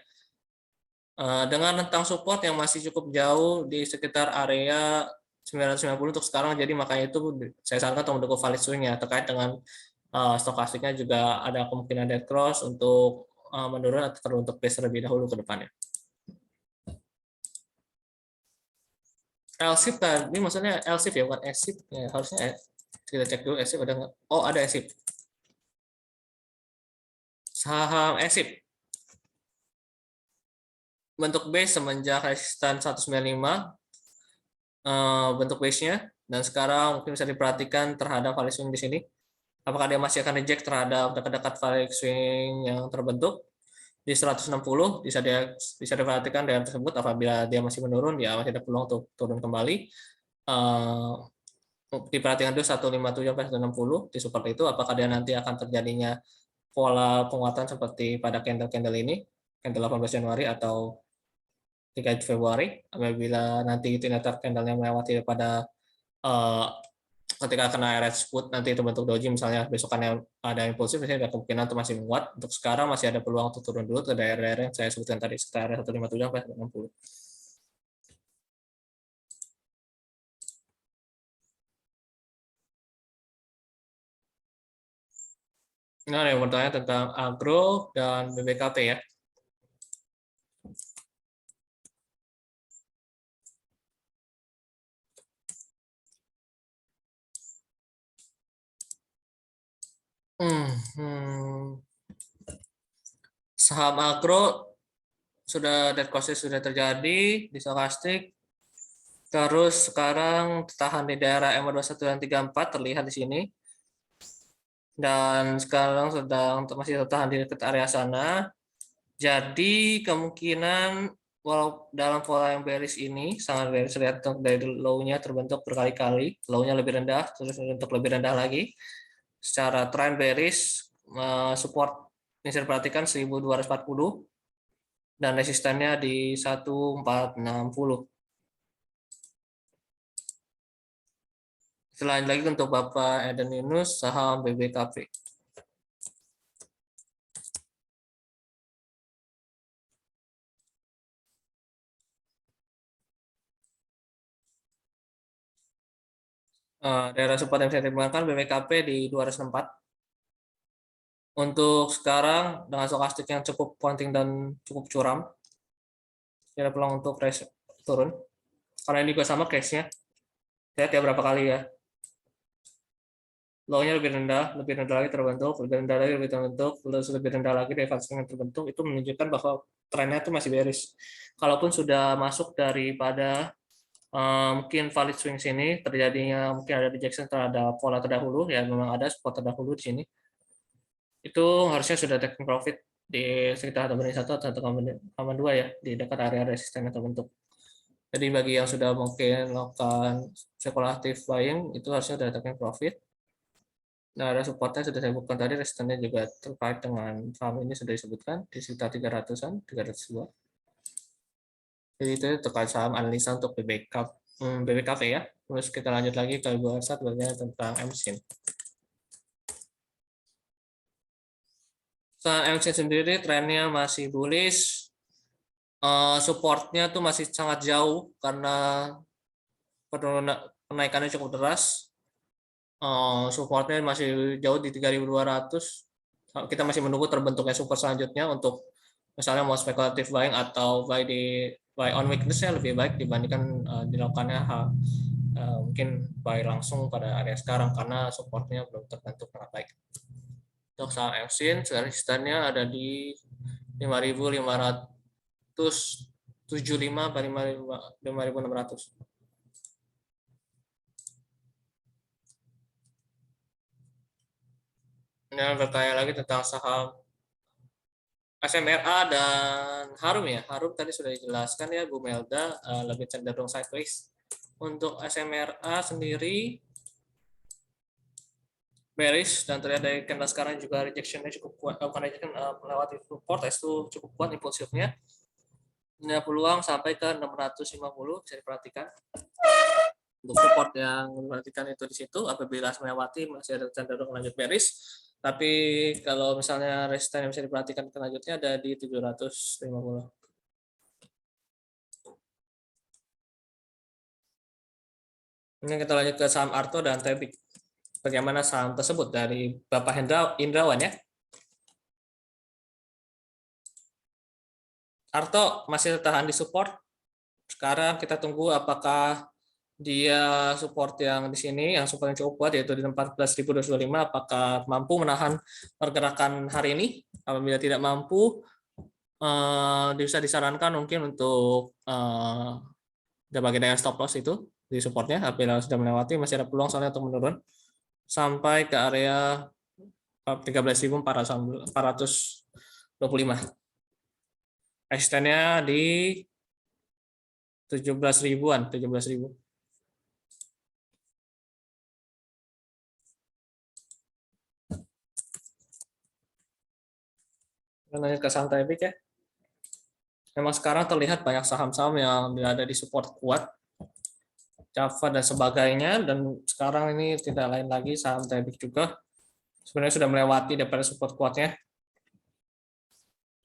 dengan rentang support yang masih cukup jauh di sekitar area 990 untuk sekarang. Jadi makanya itu saya sarankan untuk mendukung valid swing ya. Terkait dengan stokastiknya juga ada kemungkinan dead cross untuk menurun atau terbentuk base terlebih dahulu ke depannya. L-ship tadi maksudnya L-ship ya, bukan S-ship ya, harusnya kita cek dulu S-ship ada nggak. Oh, ada S-ship. Saham S-ship bentuk base semenjak resistan 195 bentuk base-nya, dan sekarang mungkin bisa diperhatikan terhadap valid swing di sini. Apakah dia masih akan reject terhadap dekat-dekat valid swing yang terbentuk di 160? Bisa diperhatikan dalam tersebut. Apabila dia masih menurun, dia masih ada peluang untuk turun kembali. Diperhatikan dulu 157 sampai 160 di support itu. Apakah dia nanti akan terjadinya pola penguatan seperti pada candle ini, candle 18 Januari atau 3 Februari. Apabila nanti ternyata candle-nya melewati daripada ketika kena area tersebut nanti itu bentuk doji misalnya, besokannya ada impulsif, biasanya ada kemungkinan untuk masih menguat. Untuk sekarang masih ada peluang untuk turun dulu ke daerah-daerah yang saya sebutkan tadi, sekitar area 157 sampai 160. Nah, yang bertanya tentang agro dan BBKP ya. Saham agro sudah dead cross sudah terjadi di stokastik. Terus sekarang tertahan di daerah MA21 dan 34 terlihat di sini. Dan sekarang sedang masih tertahan di dekat area sana. Jadi kemungkinan walau dalam pola yang bearish ini sangat bearish, lihat dari low-nya terbentuk berkali-kali, low-nya lebih rendah, terus terbentuk lebih rendah lagi. Secara trend bearish, support ini saya perhatikan 1240 dan resistannya di 1460. Selain lagi untuk Bapak Eden Yunus, saham BBKP. Daerah support yang saya timbulkan BBKP di 204. Untuk sekarang dengan stokastik yang cukup pointing dan cukup curam, ada peluang untuk turun. Karena ini juga sama case-nya. Lihat ya berapa kali ya. Low-nya lebih rendah lagi terbentuk, lebih rendah lagi lebih terbentuk, lebih rendah lagi dari fase yang terbentuk. Itu menunjukkan bahwa trennya itu masih bearish. Kalaupun sudah masuk daripada mungkin valid swing sini, terjadinya mungkin ada rejection terhadap pola terdahulu, ya memang ada support terdahulu di sini. Itu harusnya sudah taking profit di sekitar 1/1 atau 1,2 ya, di dekat area resisten yang terbentuk. Jadi bagi yang sudah mungkin melakukan spekulatif buying, itu harusnya sudah taking profit. Nah, ada supportnya sudah saya sebutkan tadi, resistennya juga terkait dengan saham ini sudah disebutkan di sekitar 300-an, 302. Jadi itu terkait saham analisa untuk BBKP ya. Terus kita lanjut lagi ke bursa tentang MSIN. Saham MSIN sendiri trennya masih bullish. Supportnya tuh masih sangat jauh karena kenaikannya cukup deras. Supportnya masih jauh di 3.200. Kita masih menunggu terbentuknya support selanjutnya untuk Misalnya mau spekulatif buying atau buy on weakness-nya lebih baik dibandingkan dilakukannya mungkin buy langsung pada area sekarang karena supportnya belum terbentuk dengan baik. Untuk saham MSIN, resistannya ada di 5.575 sampai 5.600. Ini bertanya lagi tentang saham SMRA dan Harum ya. Harum tadi sudah dijelaskan ya Bu Melda, lebih cenderung sideways. Untuk SMRA sendiri bearish dan terlihat dari candle sekarang juga rejectionnya cukup kuat, bukan rejection, melewati support itu cukup kuat impulsifnya. Ini peluang sampai ke 650 bisa diperhatikan. Untuk support yang diperhatikan itu di situ, apabila melewati masih ada cenderung lanjut bearish. Tapi kalau misalnya resistance yang bisa diperhatikan selanjutnya ada di 750. Ini kita lanjut ke saham Arto dan Tebik. Bagaimana saham tersebut dari Bapak Indrawan ya? Arto masih tertahan di support. Sekarang kita tunggu apakah dia support yang di sini, yang support yang cukup kuat yaitu di 14.225, apakah mampu menahan pergerakan hari ini. Apabila tidak mampu, bisa disarankan mungkin untuk bagi dengan stop loss itu di supportnya. Apabila sudah melewati masih ada peluang soalnya untuk menurun sampai ke area 13.425. Resistennya di 17 ribuan, 17 ribu. Lanjut ke saham Tebik ya. Memang sekarang terlihat banyak saham-saham yang berada di support kuat, Java dan sebagainya, dan sekarang ini tidak lain lagi saham Tebik juga sebenarnya sudah melewati daripada support kuatnya,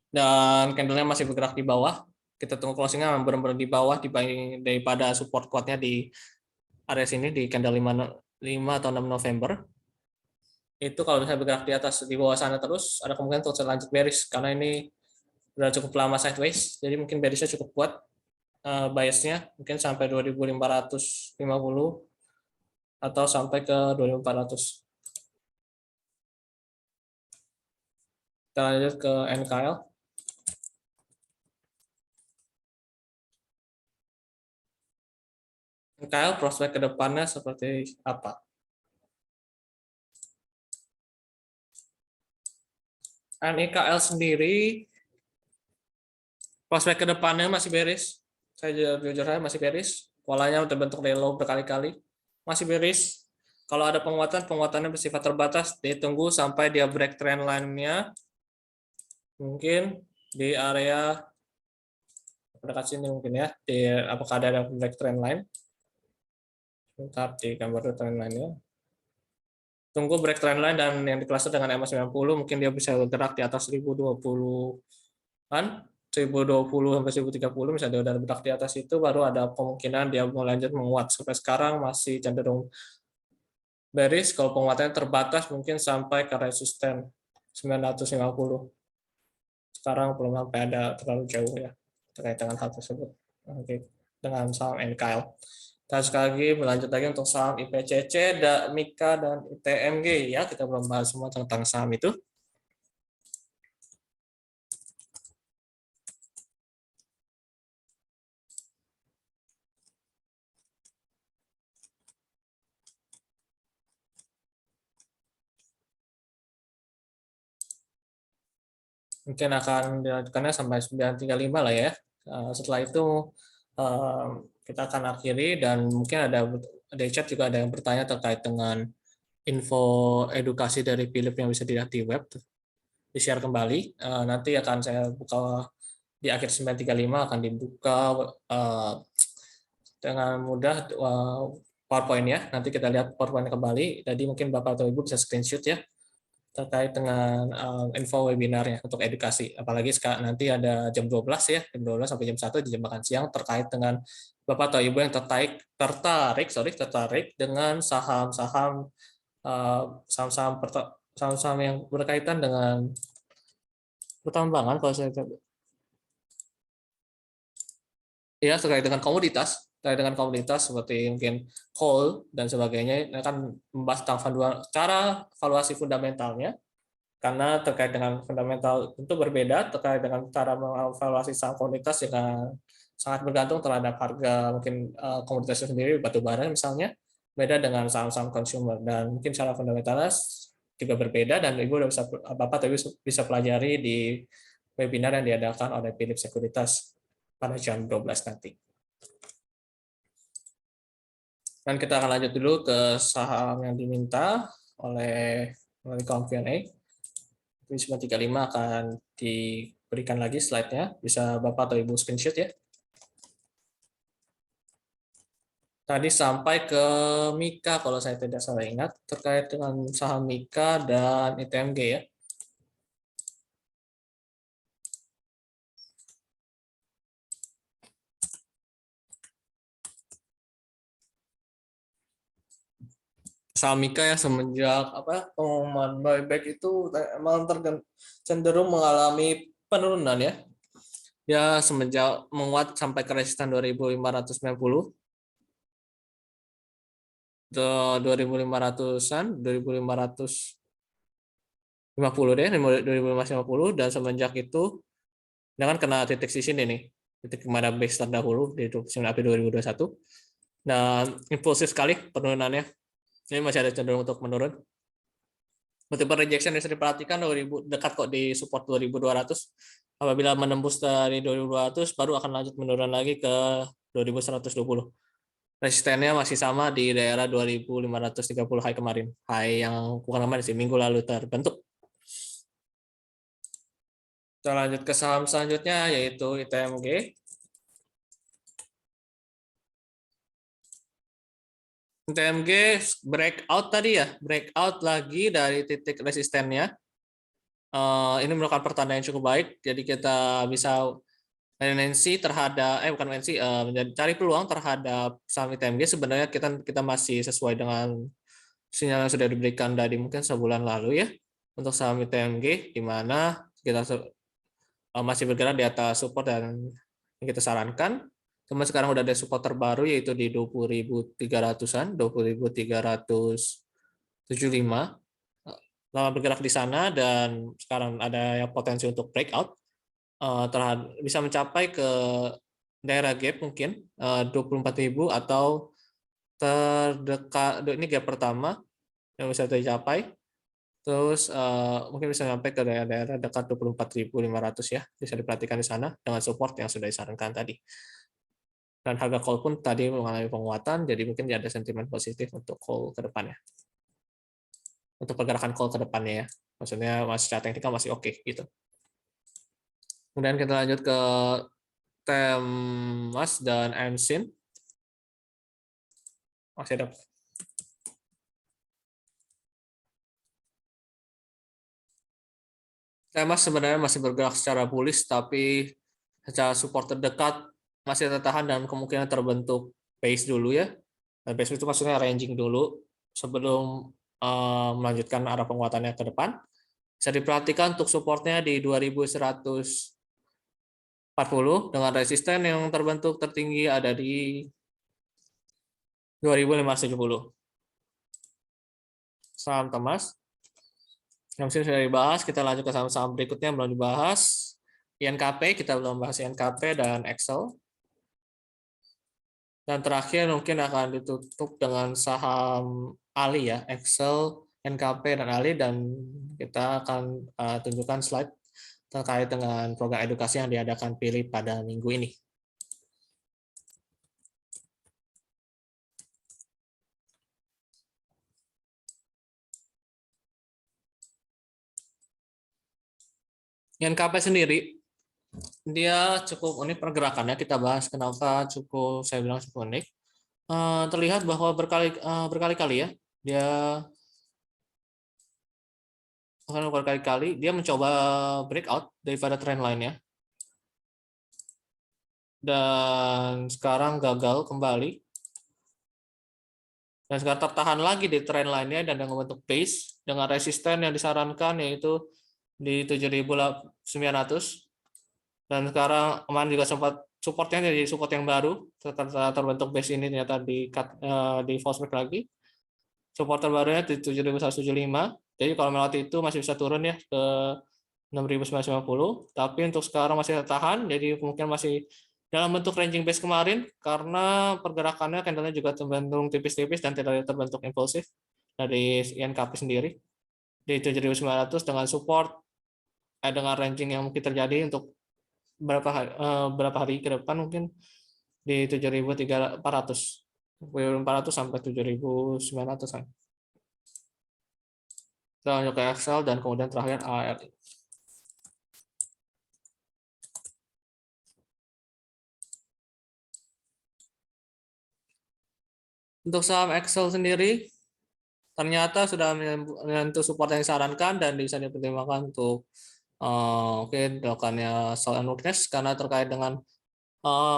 dan candlenya masih bergerak di bawah. Kita tunggu closingnya benar-benar di bawah dibanding daripada support kuatnya di area sini di candle 5 atau 6 November. Itu kalau misalnya bergerak di atas di bawah sana terus ada kemungkinan untuk lanjut bearish karena ini sudah cukup lama sideways, jadi mungkin bearishnya cukup kuat. Biasnya mungkin sampai 2.550 atau sampai ke 2.400. Kita lanjut ke NKL. NKL prospek ke depannya seperti apa? NIKL sendiri prospek ke depannya masih bearish. Saya jujur saya masih bearish. Polanya terbentuk dari low berkali-kali. Masih bearish. Kalau ada penguatannya bersifat terbatas, ditunggu sampai dia break trend line-nya. Mungkin di area dekat sini mungkin ya. Apakah ada break trend line? Sebentar di gambar trend line-nya. Tunggu break trend line dan yang dikluster dengan MA90 mungkin dia bisa bergerak di atas 1020-an. 1020 sampai 1030 misalnya dia udah bergerak di atas itu baru ada kemungkinan dia mau lanjut menguat. Sampai sekarang masih cenderung bearish, kalau penguatannya terbatas mungkin sampai ke resisten 950. Sekarang belum sampai ada terlalu jauh ya terkait dengan hal tersebut. Oke, dengan saham NKL. Dan sekali lagi melanjut lagi untuk saham IPCC, MIKA dan ITMG ya, kita belum bahas semua tentang saham itu. Mungkin akan dilanjutkannya sampai 935 lah ya. Setelah itu kita akan akhiri dan mungkin ada di chat juga ada yang bertanya terkait dengan info edukasi dari Philip yang bisa dilihat di web, di-share kembali. Nanti akan saya buka di akhir 935 akan dibuka dengan mudah PowerPoint ya. Nanti kita lihat PowerPoint kembali. Tadi mungkin Bapak atau Ibu bisa screenshot ya terkait dengan info webinarnya untuk edukasi. Apalagi nanti ada jam 12 ya, jam 12 sampai jam 1 di jam makan siang terkait dengan Bapak atau Ibu yang tertarik dengan saham-saham saham-saham yang berkaitan dengan pertambangan kalau saya Ya, terkait dengan komoditas seperti mungkin coal dan sebagainya, ini akan membahas tentang cara valuasi fundamentalnya, karena terkait dengan fundamental tentu berbeda terkait dengan cara mengevaluasi saham komoditas yang sangat bergantung terhadap harga mungkin komoditasnya sendiri, batu bara misalnya, beda dengan saham-saham consumer, dan mungkin cara fundamentalnya juga berbeda, dan Ibu udah bisa Bapak tadi bisa pelajari di webinar yang diadakan oleh Philip Sekuritas pada jam 12 nanti. Dan kita akan lanjut dulu ke saham yang diminta oleh melalui kaum Q&A. Wisma 35 akan diberikan lagi slide-nya. Bisa Bapak atau Ibu screenshot ya. Tadi sampai ke Mika kalau saya tidak salah ingat, terkait dengan saham Mika dan ITMG ya. Saham Mika ya semenjak pengumuman buyback itu emang cenderung mengalami penurunan ya. Ya semenjak menguat sampai ke resisten 2590. 2500-an, 2550 deh, 2550, dan semenjak itu dengan kena titik di sini nih, titik mana base terdahulu di 29 April 2021. Dan impulsif sekali penurunannya. Ini masih ada cenderung untuk menurun. Multiple rejection bisa diperhatikan dekat kok di support 2200. Apabila menembus dari 2200 baru akan lanjut menurun lagi ke 2120. Resistennya masih sama di daerah 2530 high kemarin. High yang bukan kemarin sih, minggu lalu terbentuk. Kita lanjut ke saham selanjutnya yaitu ITMG. ITMG breakout tadi ya, breakout lagi dari titik resistennya. Ini merupakan pertanda yang cukup baik, jadi kita bisa tendensi terhadap bukan tendensi cari peluang terhadap saham ITMG. Sebenarnya kita masih sesuai dengan sinyal yang sudah diberikan dari mungkin sebulan lalu ya untuk saham ITMG, di mana kita masih bergerak di atas support dan yang kita sarankan. Cuma sekarang udah ada support terbaru yaitu di 20.300-an, 20.375. Lama bergerak di sana dan sekarang ada yang potensi untuk breakout bisa mencapai ke daerah gap mungkin 24.000 atau terdekat, ini gap pertama yang bisa tercapai. Terus mungkin bisa sampai ke daerah-daerah dekat 24.500 ya, bisa diperhatikan di sana dengan support yang sudah disarankan tadi. Dan harga call pun tadi mengalami penguatan, jadi mungkin ada sentimen positif untuk call ke depannya. Untuk pergerakan call ke depannya ya, maksudnya masih secara teknikal masih oke gitu. Kemudian kita lanjut ke Temas dan Ensin. Masih ada. Temas sebenarnya masih bergerak secara bullish, tapi secara support terdekat masih tertahan dan kemungkinan terbentuk base dulu ya. Dan base itu maksudnya ranging dulu sebelum melanjutkan arah penguatannya ke depan. Bisa diperhatikan untuk supportnya di 2140 dengan resisten yang terbentuk tertinggi ada di 2570. Saham Temas. Yang sudah dibahas, kita lanjut ke saham-saham berikutnya belum dibahas. INKP, kita belum bahas INKP dan Excel. Dan terakhir mungkin akan ditutup dengan saham Ali ya, Excel, NKP, dan Ali, dan kita akan tunjukkan slide terkait dengan program edukasi yang diadakan Philip pada minggu ini. NKP sendiri, dia cukup unik pergerakannya. Kita bahas kenapa saya bilang cukup unik. Terlihat bahwa berkali-kali ya, dia akan berkali-kali dia mencoba breakout daripada trend line-nya. Dan sekarang gagal kembali. Dan sekarang tertahan lagi di trend line-nya dan dengan bentuk base dengan resisten yang disarankan yaitu di 7.900. Dan sekarang kemarin juga sempat supportnya jadi support yang baru, setelah terbentuk base ini ternyata di false break lagi. Support terbarunya di 7.175. Jadi kalau melewati itu masih bisa turun ya ke 6.950. Tapi untuk sekarang masih tertahan, jadi mungkin masih dalam bentuk ranging base kemarin karena pergerakannya candlenya juga terbentuk tipis-tipis dan tidak terbentuk impulsif dari INKP sendiri di 7.900 dengan support dengan ranging yang mungkin terjadi untuk berapa hari ke depan mungkin di 7.400 sampai 7.900-an. Kita lanjut ke Excel dan kemudian terakhir ARI. Untuk saham Excel sendiri ternyata sudah menyentuh support yang disarankan dan bisa dipertimbangkan untuk mungkin dilakukannya sell and weakness karena terkait dengan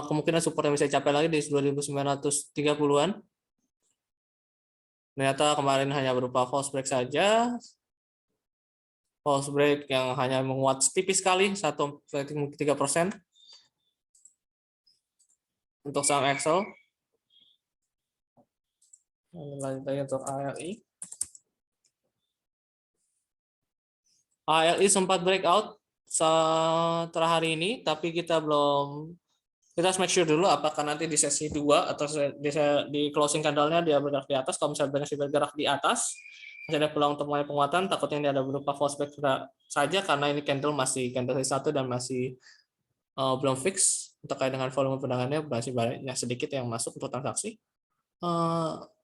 kemungkinan support yang bisa dicapai lagi di 2.930-an. Ternyata kemarin hanya berupa false break saja. False break yang hanya menguat tipis sekali 1,3%. Untuk saham Excel. Lanjut lagi untuk ALI. ALI sempat breakout setelah hari ini, tapi kita harus make sure dulu apakah nanti di sesi 2 atau di closing candle-nya dia bergerak di atas. Kalau misalnya masih bergerak di atas, masih ada peluang untuk mulai penguatan, takutnya ini ada berupa false break saja karena ini candle satu dan masih belum fix terkait dengan volume perdagangannya, masih banyak sedikit yang masuk untuk transaksi.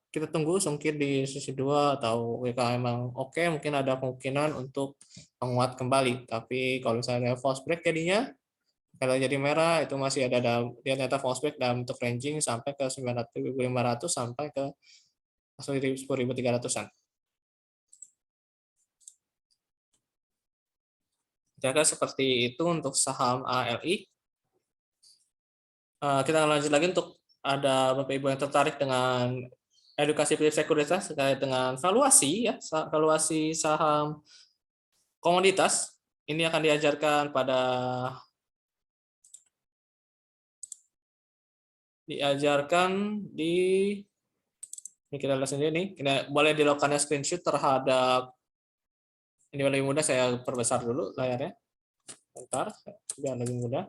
Kita tunggu mungkin di sesi 2 atau jika emang oke, mungkin ada kemungkinan untuk menguat kembali. Tapi kalau misalnya false break jadinya, kalau jadi merah itu masih ada dia ternyata false break dalam bentuk ranging sampai ke 9.500 sampai ke 10.300-an. Jaga seperti itu untuk saham ALI. Kita lanjut lagi untuk ada Bapak Ibu yang tertarik dengan edukasi Philip Sekuritas terkait dengan valuasi ya, valuasi saham komoditas. Ini akan diajarkan di ini kita lihat sendiri nih. Kita boleh dilakukan screenshot terhadap ini lebih mudah, saya perbesar dulu layarnya. Bentar, biar lebih mudah.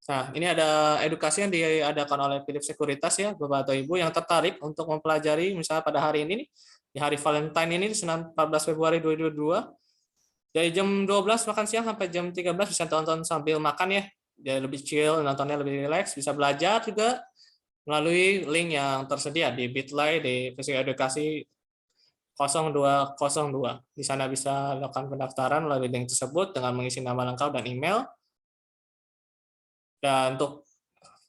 Nah, ini ada edukasi yang diadakan oleh Philip Sekuritas ya, Bapak atau Ibu yang tertarik untuk mempelajari misalnya pada hari ini nih, di hari Valentine ini, Senin 14 Februari 2022, dari jam 12 makan siang sampai jam 13 bisa tonton sambil makan ya, jadi lebih chill, nontonnya lebih relax, bisa belajar juga melalui link yang tersedia di Bitly di Fisik Edukasi 0202. Di sana bisa lakukan pendaftaran melalui link tersebut dengan mengisi nama lengkap dan email. Dan untuk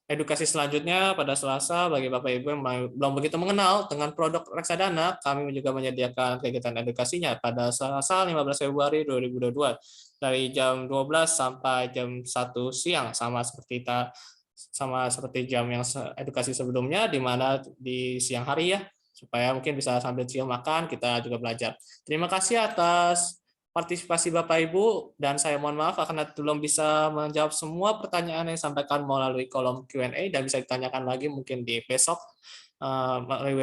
edukasi selanjutnya pada Selasa, bagi Bapak Ibu yang belum begitu mengenal dengan produk reksadana, kami juga menyediakan kegiatan edukasinya pada Selasa 15 Februari 2022 dari jam 12 sampai jam 1 siang, sama seperti jam yang edukasi sebelumnya, di mana di siang hari ya, supaya mungkin bisa sambil chill makan, kita juga belajar. Terima kasih atas partisipasi Bapak Ibu, dan saya mohon maaf karena belum bisa menjawab semua pertanyaan yang disampaikan melalui kolom Q&A, dan bisa ditanyakan lagi mungkin di besok melalui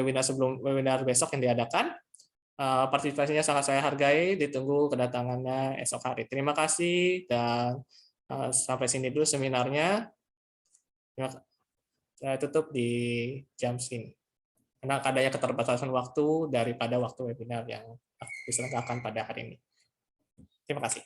webinar besok yang diadakan. Partisipasinya sangat saya hargai, ditunggu kedatangannya esok hari. Terima kasih dan sampai sini dulu seminarnya. Saya tutup di jam sini karena adanya keterbatasan waktu daripada waktu webinar yang diselenggarakan pada hari ini. Terima kasih.